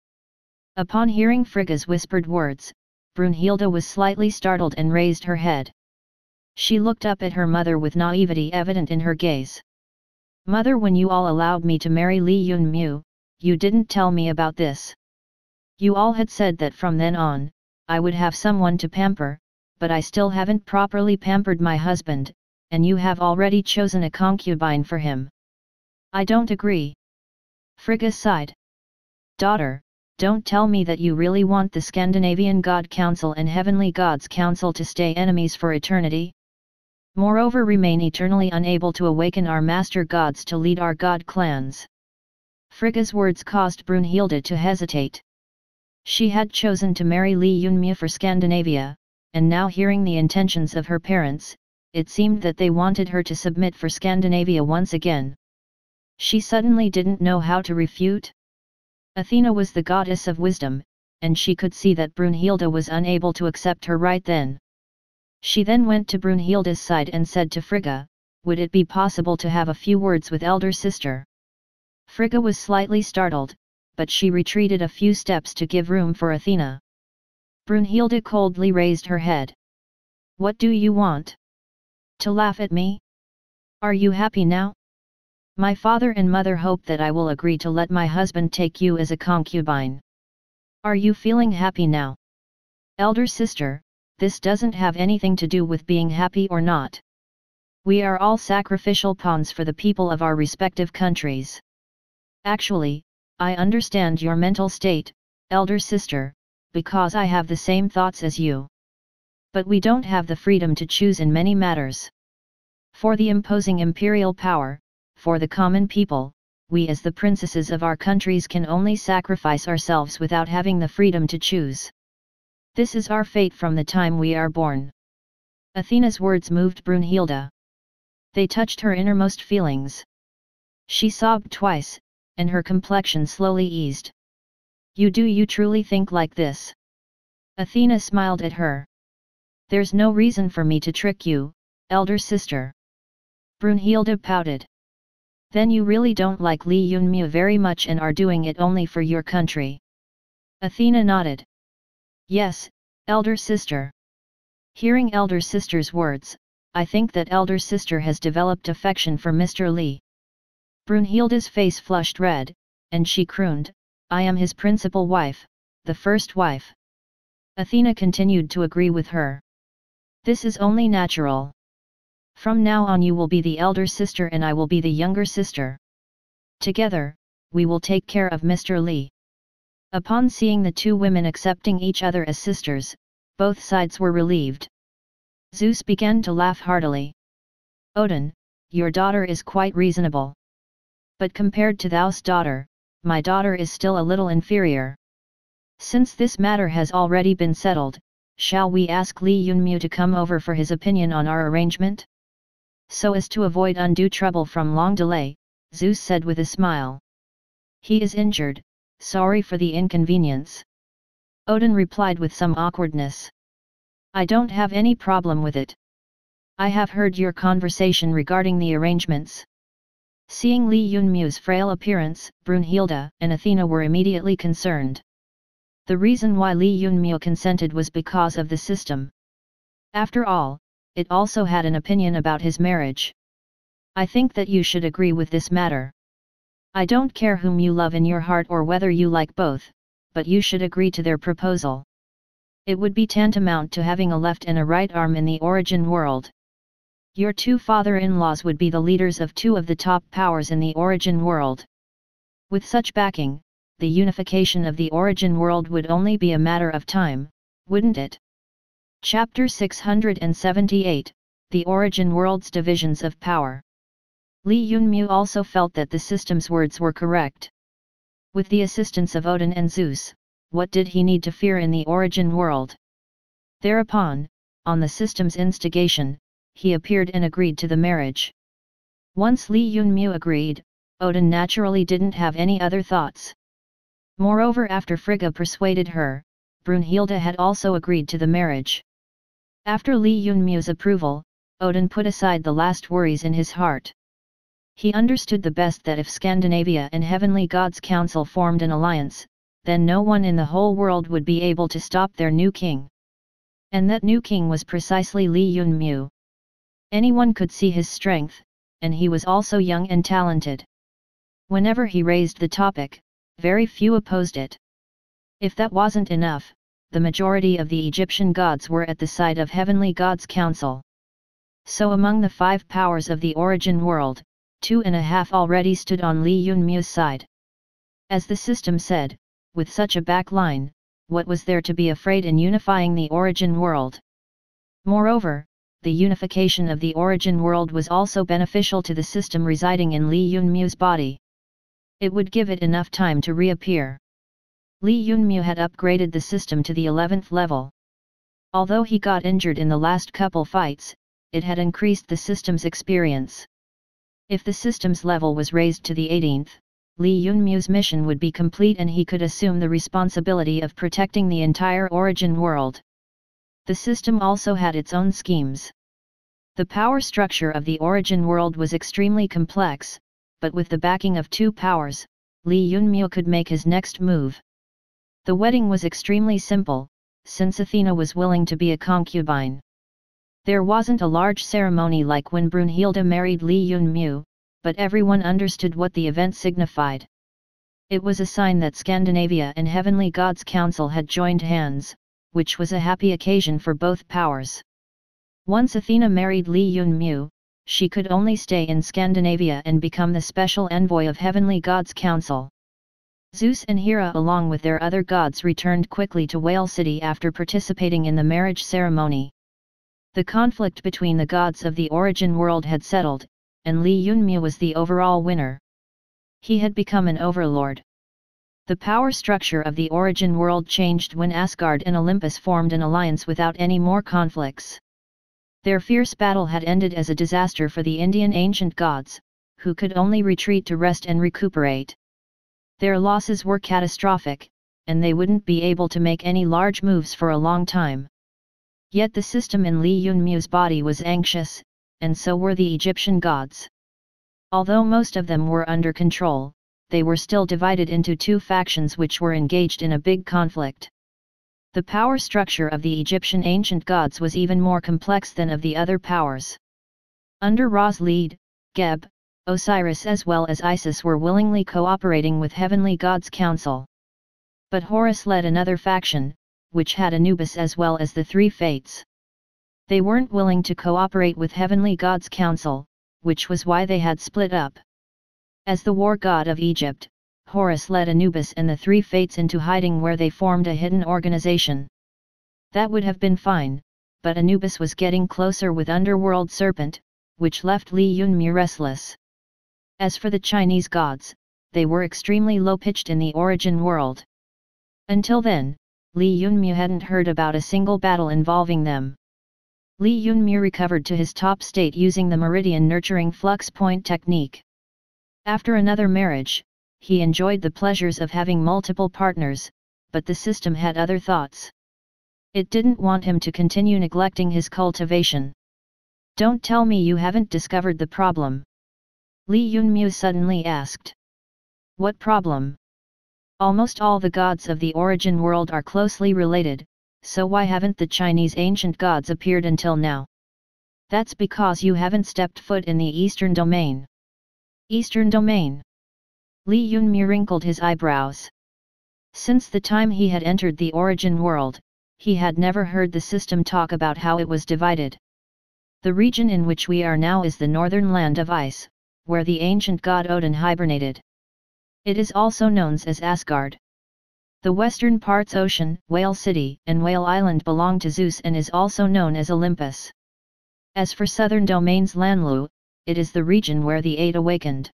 Upon hearing Frigga's whispered words, Brunhilde was slightly startled and raised her head. She looked up at her mother with naivety evident in her gaze. Mother, when you all allowed me to marry Li Yunmu, you didn't tell me about this. You all had said that from then on, I would have someone to pamper, but I still haven't properly pampered my husband, and you have already chosen a concubine for him. I don't agree. Frigga sighed. Daughter, don't tell me that you really want the Scandinavian God Council and Heavenly Gods Council to stay enemies for eternity? Moreover, remain eternally unable to awaken our master gods to lead our god clans. Frigga's words caused Brunhilde to hesitate. She had chosen to marry Li Yunmu for Scandinavia, and now hearing the intentions of her parents, it seemed that they wanted her to submit for Scandinavia once again. She suddenly didn't know how to refute. Athena was the goddess of wisdom, and she could see that Brunhilde was unable to accept her right then. She then went to Brunhilde's side and said to Frigga, would it be possible to have a few words with elder sister? Frigga was slightly startled, but she retreated a few steps to give room for Athena. Brunhilde coldly raised her head. What do you want? To laugh at me? Are you happy now? My father and mother hope that I will agree to let my husband take you as a concubine. Are you feeling happy now? Elder sister, this doesn't have anything to do with being happy or not. We are all sacrificial pawns for the people of our respective countries. Actually, I understand your mental state, elder sister, because I have the same thoughts as you. But we don't have the freedom to choose in many matters. For the imposing imperial power, for the common people, we as the princesses of our countries can only sacrifice ourselves without having the freedom to choose. This is our fate from the time we are born. Athena's words moved Brunhilde. They touched her innermost feelings. She sobbed twice, and her complexion slowly eased. You truly think like this? Athena smiled at her. There's no reason for me to trick you, elder sister. Brunhilde pouted. Then you really don't like Li Yunmu very much and are doing it only for your country. Athena nodded. Yes, elder sister. Hearing elder sister's words, I think that elder sister has developed affection for Mr. Li. Brunhilde's face flushed red, and she crooned, I am his principal wife, the first wife. Athena continued to agree with her. This is only natural. From now on you will be the elder sister and I will be the younger sister. Together, we will take care of Mr. Li. Upon seeing the two women accepting each other as sisters, both sides were relieved. Zeus began to laugh heartily. Odin, your daughter is quite reasonable. But compared to thou's daughter, my daughter is still a little inferior. Since this matter has already been settled, shall we ask Li Yunmu to come over for his opinion on our arrangement? So as to avoid undue trouble from long delay, Zeus said with a smile. He is injured, sorry for the inconvenience. Odin replied with some awkwardness. I don't have any problem with it. I have heard your conversation regarding the arrangements. Seeing Li Yunmu's frail appearance, Brunhilde and Athena were immediately concerned. The reason why Li Yunmu consented was because of the system. After all, it also had an opinion about his marriage. I think that you should agree with this matter. I don't care whom you love in your heart or whether you like both, but you should agree to their proposal. It would be tantamount to having a left and a right arm in the origin world. Your two father-in-laws would be the leaders of two of the top powers in the origin world. With such backing, the unification of the origin world would only be a matter of time, wouldn't it? Chapter 678, The Origin World's Divisions of Power. Li Yunmu also felt that the system's words were correct. With the assistance of Odin and Zeus, what did he need to fear in the origin world? Thereupon, on the system's instigation, he appeared and agreed to the marriage. Once Li Yunmu agreed, Odin naturally didn't have any other thoughts. Moreover, after Frigga persuaded her, Brunhilde had also agreed to the marriage. After Li Yunmu's approval, Odin put aside the last worries in his heart. He understood the best that if Scandinavia and Heavenly Gods Council formed an alliance, then no one in the whole world would be able to stop their new king. And that new king was precisely Li Yunmu. Anyone could see his strength, and he was also young and talented. Whenever he raised the topic, very few opposed it. If that wasn't enough, the majority of the Egyptian gods were at the side of Heavenly Gods Council. So among the 5 powers of the origin world, 2.5 already stood on Li Yunmu's side. As the system said, with such a back line, what was there to be afraid in unifying the origin world? Moreover, the unification of the origin world was also beneficial to the system residing in Li Yunmu's body. It would give it enough time to reappear. Li Yunmu had upgraded the system to the 11th level. Although he got injured in the last couple fights, it had increased the system's experience. If the system's level was raised to the 18th, Li Yunmu's mission would be complete and he could assume the responsibility of protecting the entire origin world. The system also had its own schemes. The power structure of the origin world was extremely complex, but with the backing of 2 powers, Li Yunmu could make his next move. The wedding was extremely simple, since Athena was willing to be a concubine. There wasn't a large ceremony like when Brunhilde married Li Yunmu, but everyone understood what the event signified. It was a sign that Scandinavia and Heavenly Gods Council had joined hands, which was a happy occasion for both powers. Once Athena married Li Yunmu, she could only stay in Scandinavia and become the special envoy of Heavenly Gods Council. Zeus and Hera along with their other gods returned quickly to Whale City after participating in the marriage ceremony. The conflict between the gods of the origin world had settled, and Li Yunmu was the overall winner. He had become an overlord. The power structure of the origin world changed when Asgard and Olympus formed an alliance without any more conflicts. Their fierce battle had ended as a disaster for the Indian ancient gods, who could only retreat to rest and recuperate. Their losses were catastrophic, and they wouldn't be able to make any large moves for a long time. Yet the system in Li Yunmu's body was anxious, and so were the Egyptian gods. Although most of them were under control, they were still divided into two factions which were engaged in a big conflict. The power structure of the Egyptian ancient gods was even more complex than of the other powers. Under Ra's lead, Geb, Osiris as well as Isis were willingly cooperating with Heavenly Gods Council. But Horus led another faction, which had Anubis as well as the three Fates. They weren't willing to cooperate with Heavenly Gods Council, which was why they had split up. As the war god of Egypt, Horus led Anubis and the three Fates into hiding where they formed a hidden organization. That would have been fine, but Anubis was getting closer with Underworld Serpent, which left Li Yunmu restless. As for the Chinese gods, they were extremely low-pitched in the origin world. Until then, Li Yunmu hadn't heard about a single battle involving them. Li Yunmu recovered to his top state using the meridian nurturing flux point technique. After another marriage, he enjoyed the pleasures of having multiple partners, but the system had other thoughts. It didn't want him to continue neglecting his cultivation. "Don't tell me you haven't discovered the problem," Li Yunmu suddenly asked. "What problem?" "Almost all the gods of the origin world are closely related, so why haven't the Chinese ancient gods appeared until now?" "That's because you haven't stepped foot in the Eastern Domain." "Eastern Domain?" Li Yunmu wrinkled his eyebrows. Since the time he had entered the origin world, he had never heard the system talk about how it was divided. "The region in which we are now is the northern land of ice, where the ancient god Odin hibernated. It is also known as Asgard. The western parts Ocean, Whale City, and Whale Island belong to Zeus and is also known as Olympus. As for southern domains Lanlu, it is the region where the Eight awakened.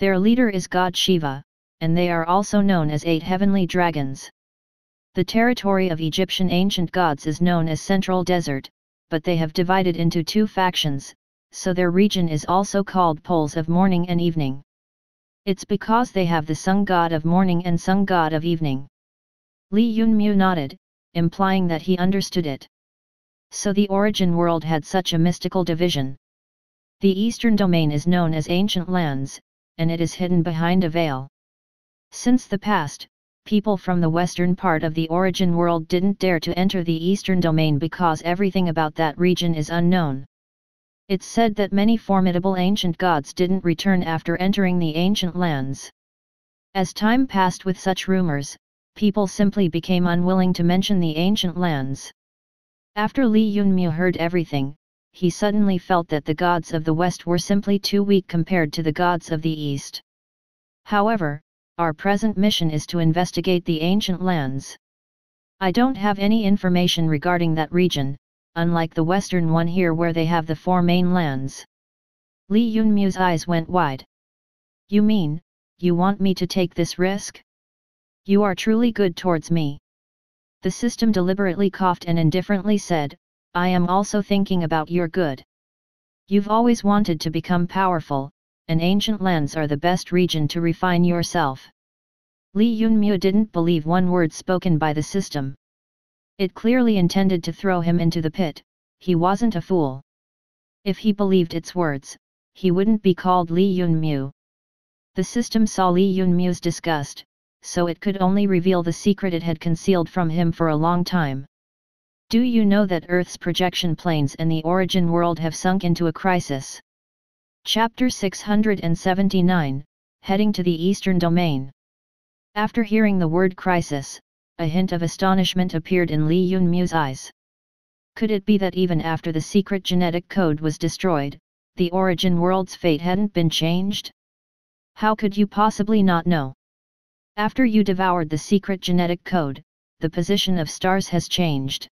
Their leader is god Shiva, and they are also known as 8 heavenly dragons. The territory of Egyptian ancient gods is known as Central Desert, but they have divided into two factions, so their region is also called Poles of Morning and Evening. It's because they have the sun god of morning and sun god of evening." Li Yunmu nodded, implying that he understood it. So the origin world had such a mystical division. The eastern domain is known as Ancient Lands, and it is hidden behind a veil. Since the past, people from the western part of the origin world didn't dare to enter the eastern domain because everything about that region is unknown. It's said that many formidable ancient gods didn't return after entering the ancient lands. As time passed with such rumors, people simply became unwilling to mention the ancient lands. After Li Yunmu heard everything, he suddenly felt that the gods of the West were simply too weak compared to the gods of the East. "However, our present mission is to investigate the ancient lands. I don't have any information regarding that region, unlike the western one here where they have the 4 main lands." Li Yunmu's eyes went wide. "You mean, you want me to take this risk? You are truly good towards me." The system deliberately coughed and indifferently said, "I am also thinking about your good. You've always wanted to become powerful, and ancient lands are the best region to refine yourself." Li Yunmu didn't believe one word spoken by the system. It clearly intended to throw him into the pit. He wasn't a fool. If he believed its words, he wouldn't be called Li Yunmu. The system saw Li Yunmu's disgust, so it could only reveal the secret it had concealed from him for a long time. Do you know that Earth's projection planes and the origin world have sunk into a crisis? Chapter 679, Heading to the Eastern Domain. After hearing the word crisis, a hint of astonishment appeared in Li Yunmu's eyes. Could it be that even after the secret genetic code was destroyed, the origin world's fate hadn't been changed? How could you possibly not know? After you devoured the secret genetic code, the position of stars has changed.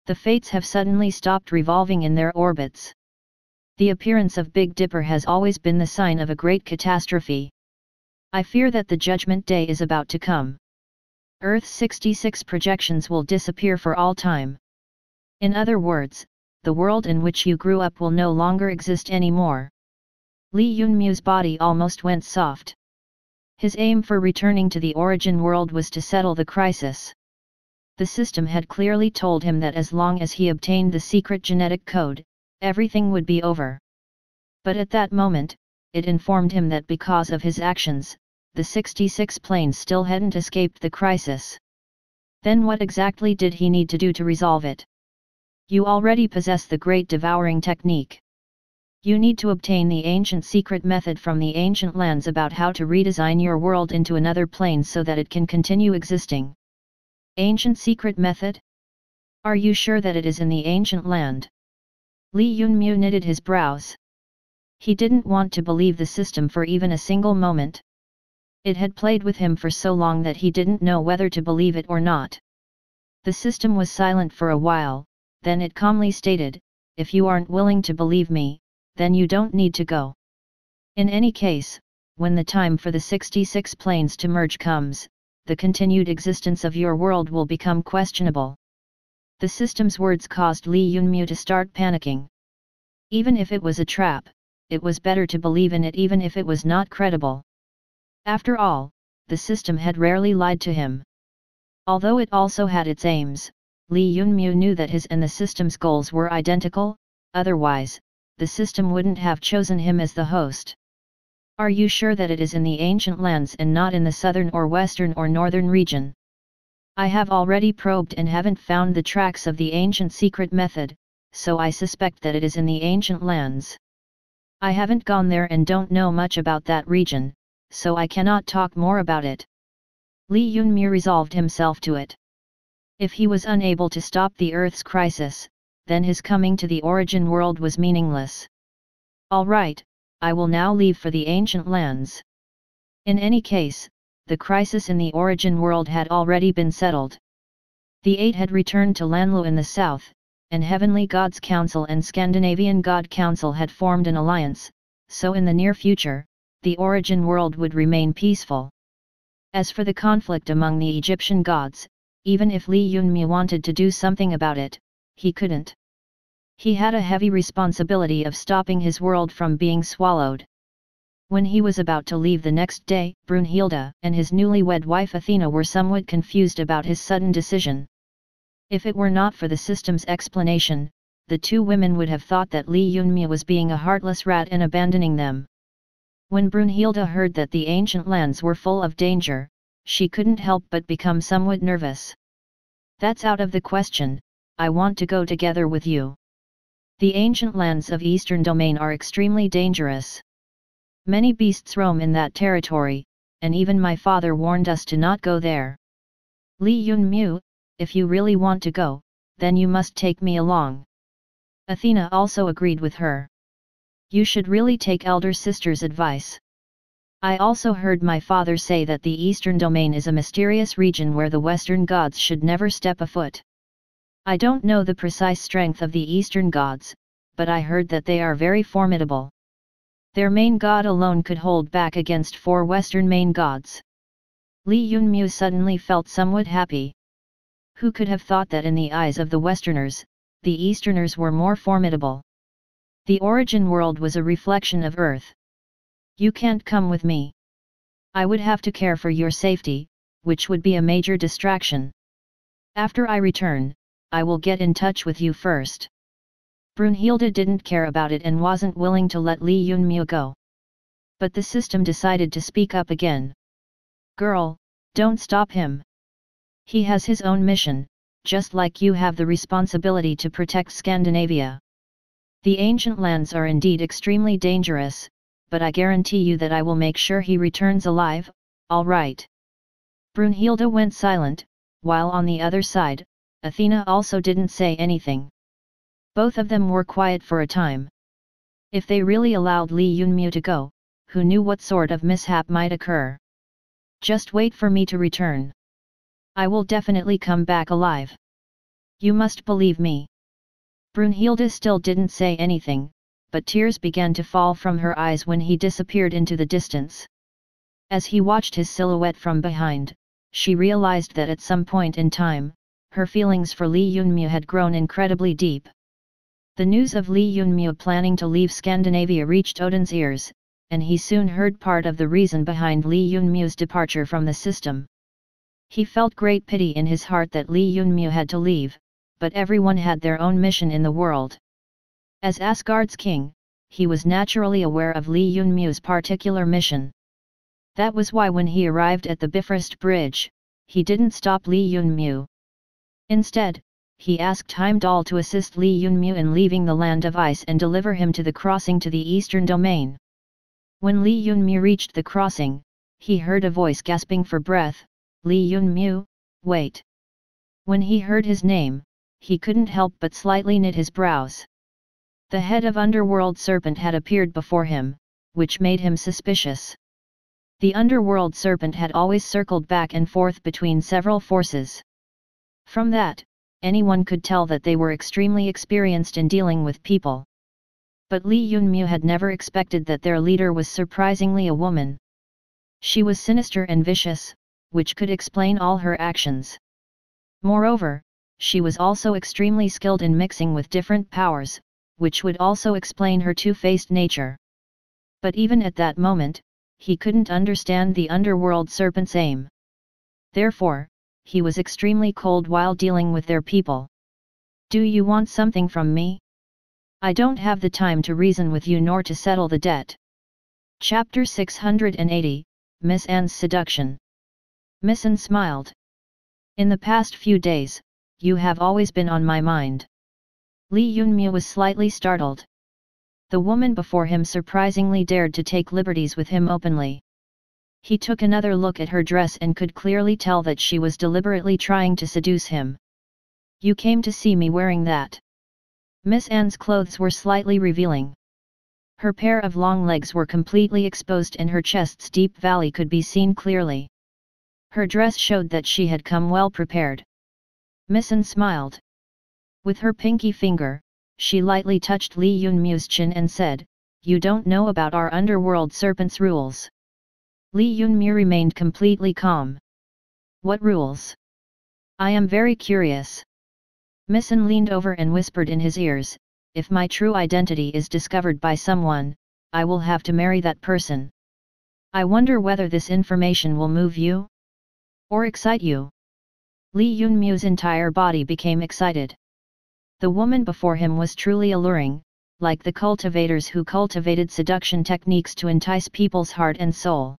The fates have suddenly stopped revolving in their orbits. The appearance of Big Dipper has always been the sign of a great catastrophe. I fear that the judgment day is about to come. Earth's 66 projections will disappear for all time. In other words, the world in which you grew up will no longer exist anymore. Li Yunmu's body almost went soft. His aim for returning to the origin world was to settle the crisis. The system had clearly told him that as long as he obtained the secret genetic code, everything would be over. But at that moment, it informed him that because of his actions, the 66 planes still hadn't escaped the crisis. Then what exactly did he need to do to resolve it? You already possess the great devouring technique. You need to obtain the ancient secret method from the ancient lands about how to redesign your world into another plane so that it can continue existing. Ancient secret method? Are you sure that it is in the ancient land? Li Yunmu knitted his brows. He didn't want to believe the system for even a single moment. It had played with him for so long that he didn't know whether to believe it or not. The system was silent for a while, then it calmly stated, "If you aren't willing to believe me, then you don't need to go. In any case, when the time for the 66 planes to merge comes, the continued existence of your world will become questionable." The system's words caused Li Yunmu to start panicking. Even if it was a trap, it was better to believe in it even if it was not credible. After all, the system had rarely lied to him. Although it also had its aims, Li Yunmu knew that his and the system's goals were identical, otherwise, the system wouldn't have chosen him as the host. Are you sure that it is in the ancient lands and not in the southern or western or northern region? I have already probed and haven't found the tracks of the ancient secret method, so I suspect that it is in the ancient lands. I haven't gone there and don't know much about that region, so I cannot talk more about it. Li Yunmu resolved himself to it. If he was unable to stop the Earth's crisis, then his coming to the origin world was meaningless. All right, I will now leave for the ancient lands. In any case, the crisis in the origin world had already been settled. The Eight had returned to Lanlu in the south, and Heavenly Gods Council and Scandinavian God Council had formed an alliance, so in the near future, the origin world would remain peaceful. As for the conflict among the Egyptian gods, even if Li Yunmu wanted to do something about it, he couldn't. He had a heavy responsibility of stopping his world from being swallowed. When he was about to leave the next day, Brunhilde and his newlywed wife Athena were somewhat confused about his sudden decision. If it were not for the system's explanation, the two women would have thought that Li Yunmu was being a heartless rat and abandoning them. When Brunhilde heard that the ancient lands were full of danger, she couldn't help but become somewhat nervous. "That's out of the question, I want to go together with you. The ancient lands of Eastern Domain are extremely dangerous. Many beasts roam in that territory, and even my father warned us to not go there. Li Yunmu, if you really want to go, then you must take me along." Athena also agreed with her. "You should really take elder sister's advice. I also heard my father say that the Eastern Domain is a mysterious region where the Western gods should never step a foot. I don't know the precise strength of the Eastern gods, but I heard that they are very formidable. Their main god alone could hold back against 4 Western main gods." Li Yunmu suddenly felt somewhat happy. Who could have thought that in the eyes of the Westerners, the Easterners were more formidable? The origin world was a reflection of Earth. "You can't come with me. I would have to care for your safety, which would be a major distraction. After I return, I will get in touch with you first." Brunhilde didn't care about it and wasn't willing to let Li Yunmu go. But the system decided to speak up again. "Girl, don't stop him. He has his own mission, just like you have the responsibility to protect Scandinavia. The ancient lands are indeed extremely dangerous, but I guarantee you that I will make sure he returns alive, all right." Brunhilde went silent, while on the other side, Athena also didn't say anything. Both of them were quiet for a time. If they really allowed Li Yunmu to go, who knew what sort of mishap might occur? "Just wait for me to return. I will definitely come back alive. You must believe me." Brunhilde still didn't say anything, but tears began to fall from her eyes when he disappeared into the distance. As he watched his silhouette from behind, she realized that at some point in time, her feelings for Li Yunmu had grown incredibly deep. The news of Li Yunmu planning to leave Scandinavia reached Odin's ears, and he soon heard part of the reason behind Li Yunmu's departure from the system. He felt great pity in his heart that Li Yunmu had to leave, but everyone had their own mission in the world. As Asgard's king, he was naturally aware of Li Yunmu's particular mission. That was why when he arrived at the Bifrost Bridge, he didn't stop Li Yunmu. Instead, he asked Heimdall to assist Li Yunmu in leaving the Land of Ice and deliver him to the crossing to the Eastern Domain. When Li Yunmu reached the crossing, he heard a voice gasping for breath, "Li Yunmu, wait." When he heard his name, he couldn't help but slightly knit his brows. The head of Underworld Serpent had appeared before him, which made him suspicious. The Underworld Serpent had always circled back and forth between several forces. From that, anyone could tell that they were extremely experienced in dealing with people. But Li Yunmu had never expected that their leader was surprisingly a woman. She was sinister and vicious, which could explain all her actions. Moreover, she was also extremely skilled in mixing with different powers, which would also explain her two-faced nature. But even at that moment, he couldn't understand the Underworld Serpent's aim. Therefore, he was extremely cold while dealing with their people. "Do you want something from me? I don't have the time to reason with you nor to settle the debt." Chapter 680, Miss Anne's Seduction. Miss Anne smiled. "In the past few days, you have always been on my mind." Li Yunmu was slightly startled. The woman before him surprisingly dared to take liberties with him openly. He took another look at her dress and could clearly tell that she was deliberately trying to seduce him. "You came to see me wearing that." Miss Anne's clothes were slightly revealing. Her pair of long legs were completely exposed and her chest's deep valley could be seen clearly. Her dress showed that she had come well prepared. Miss Anne smiled. With her pinky finger, she lightly touched Li Yunmu's chin and said, "You don't know about our Underworld Serpent's rules." Li Yunmu remained completely calm. "What rules? I am very curious." Miss Anne leaned over and whispered in his ears, "If my true identity is discovered by someone, I will have to marry that person. I wonder whether this information will move you? Or excite you?" Li Yunmu's entire body became excited. The woman before him was truly alluring, like the cultivators who cultivated seduction techniques to entice people's heart and soul.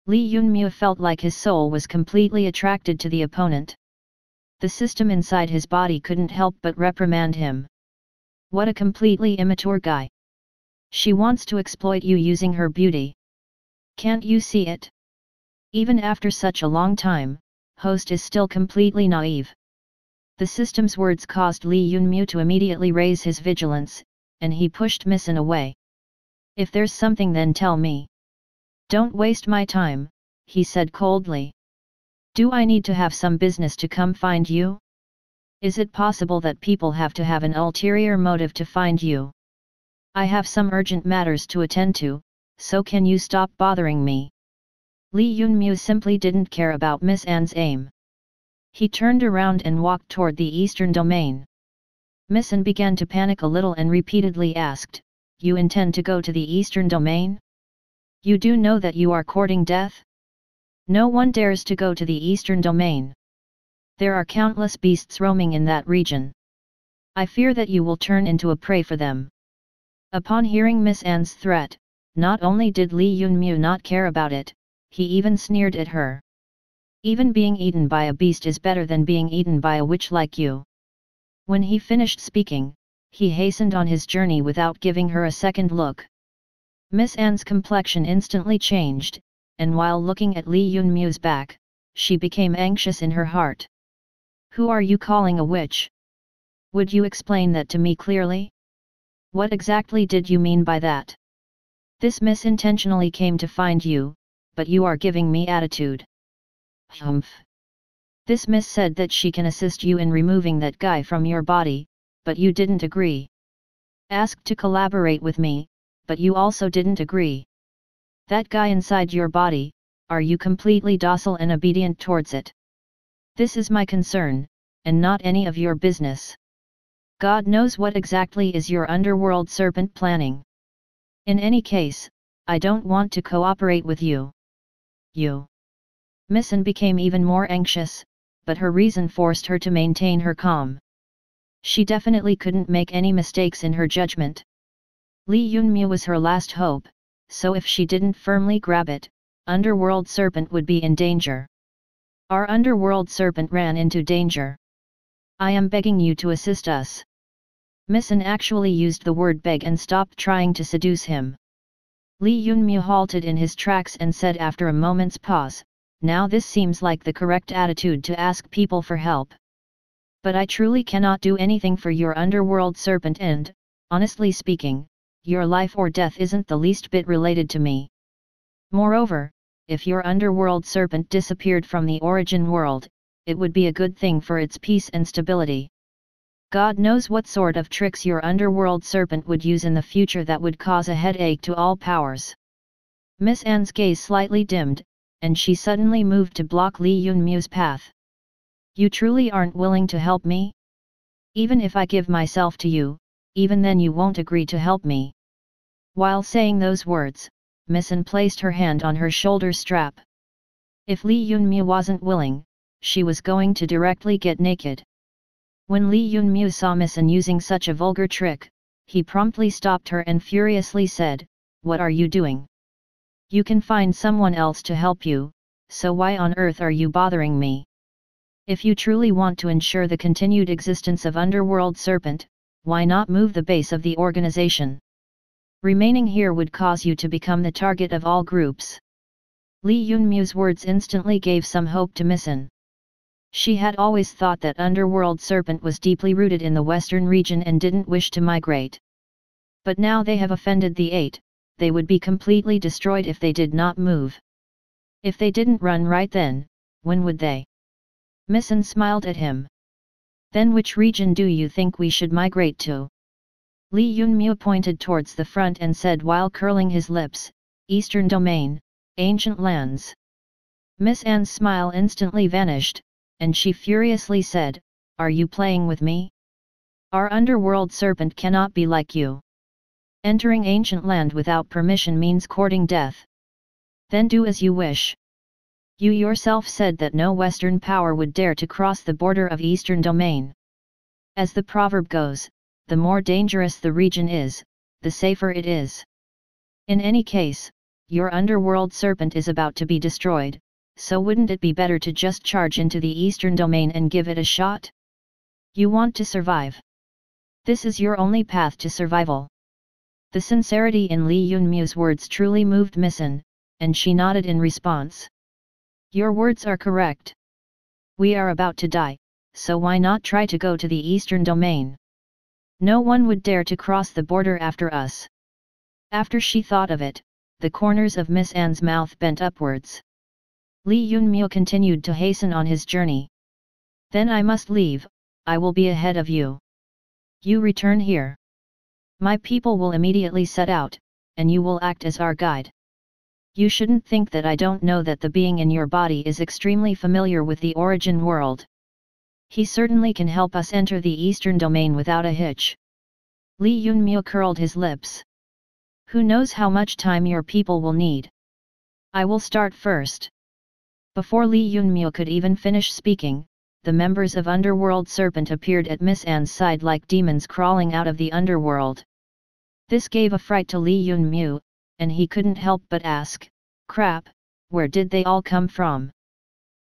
Li Yunmu felt like his soul was completely attracted to the opponent. The system inside his body couldn't help but reprimand him. "What a completely immature guy. She wants to exploit you using her beauty. Can't you see it?" Even after such a long time, Host is still completely naive. The system's words caused Li Yunmu to immediately raise his vigilance, and he pushed Miss Anne away. "If there's something then tell me. Don't waste my time," he said coldly. "Do I need to have some business to come find you? Is it possible that people have to have an ulterior motive to find you? I have some urgent matters to attend to, so can you stop bothering me?" Li Yunmu simply didn't care about Miss Anne's aim. He turned around and walked toward the Eastern Domain. Miss Anne began to panic a little and repeatedly asked, "You intend to go to the Eastern Domain? You do know that you are courting death? No one dares to go to the Eastern Domain. There are countless beasts roaming in that region. I fear that you will turn into a prey for them." Upon hearing Miss Anne's threat, not only did Li Yunmu not care about it, he even sneered at her. Even being eaten by a beast is better than being eaten by a witch like you." When he finished speaking, he hastened on his journey without giving her a second look. Miss Anne's complexion instantly changed, and while looking at Li Yunmu's back, she became anxious in her heart. "Who are you calling a witch? Would you explain that to me clearly? What exactly did you mean by that? This miss intentionally came to find you, but you are giving me attitude." "Humph. This miss said that she can assist you in removing that guy from your body, but you didn't agree. Asked to collaborate with me, but you also didn't agree. That guy inside your body, are you completely docile and obedient towards it? This is my concern, and not any of your business. God knows what exactly is your underworld serpent planning. In any case, I don't want to cooperate with you." Miss Anne became even more anxious, but her reason forced her to maintain her calm. She definitely couldn't make any mistakes in her judgment. Li Yunmu was her last hope, so if she didn't firmly grab it, Underworld Serpent would be in danger. Our Underworld Serpent ran into danger. "I am begging you to assist us." Miss Anne actually used the word beg and stopped trying to seduce him. Li Yunmu halted in his tracks and said after a moment's pause, "Now this seems like the correct attitude to ask people for help. But I truly cannot do anything for your Underworld Serpent and, honestly speaking, your life or death isn't the least bit related to me. Moreover, if your Underworld Serpent disappeared from the origin world, it would be a good thing for its peace and stability. God knows what sort of tricks your Underworld Serpent would use in the future that would cause a headache to all powers." Miss Anne's gaze slightly dimmed, and she suddenly moved to block Li Yunmu's path. "You truly aren't willing to help me? Even if I give myself to you, even then you won't agree to help me." While saying those words, Miss Anne placed her hand on her shoulder strap. If Li Yunmu wasn't willing, she was going to directly get naked. When Li Yunmu saw Miss Anne using such a vulgar trick, he promptly stopped her and furiously said, "What are you doing? You can find someone else to help you, so why on earth are you bothering me? If you truly want to ensure the continued existence of Underworld Serpent, why not move the base of the organization? Remaining here would cause you to become the target of all groups." Li Yunmu's words instantly gave some hope to Miss Anne. She had always thought that Underworld Serpent was deeply rooted in the western region and didn't wish to migrate. But now they have offended the Eight, they would be completely destroyed if they did not move. If they didn't run right then, when would they? Miss Anne smiled at him. "Then which region do you think we should migrate to?" Li Yunmu pointed towards the front and said while curling his lips, "Eastern Domain, Ancient Lands." Miss Anne's smile instantly vanished, and she furiously said, "Are you playing with me? Our Underworld Serpent cannot be like you. Entering ancient land without permission means courting death. Then do as you wish. You yourself said that no Western power would dare to cross the border of Eastern Domain. As the proverb goes, the more dangerous the region is, the safer it is. In any case, your Underworld Serpent is about to be destroyed, so wouldn't it be better to just charge into the Eastern Domain and give it a shot? You want to survive. This is your only path to survival." The sincerity in Li Yunmu's words truly moved Miss Anne, and she nodded in response. "Your words are correct. We are about to die, so why not try to go to the Eastern Domain? No one would dare to cross the border after us." After she thought of it, the corners of Miss Anne's mouth bent upwards. Li Yunmu continued to hasten on his journey. "Then I must leave, I will be ahead of you. You return here. My people will immediately set out, and you will act as our guide. You shouldn't think that I don't know that the being in your body is extremely familiar with the origin world. He certainly can help us enter the Eastern Domain without a hitch." Li Yunmu curled his lips. "Who knows how much time your people will need? I will start first." Before Li Yunmu could even finish speaking, the members of Underworld Serpent appeared at Miss Anne's side like demons crawling out of the underworld. This gave a fright to Li Yunmu, and he couldn't help but ask, "Crap, where did they all come from?"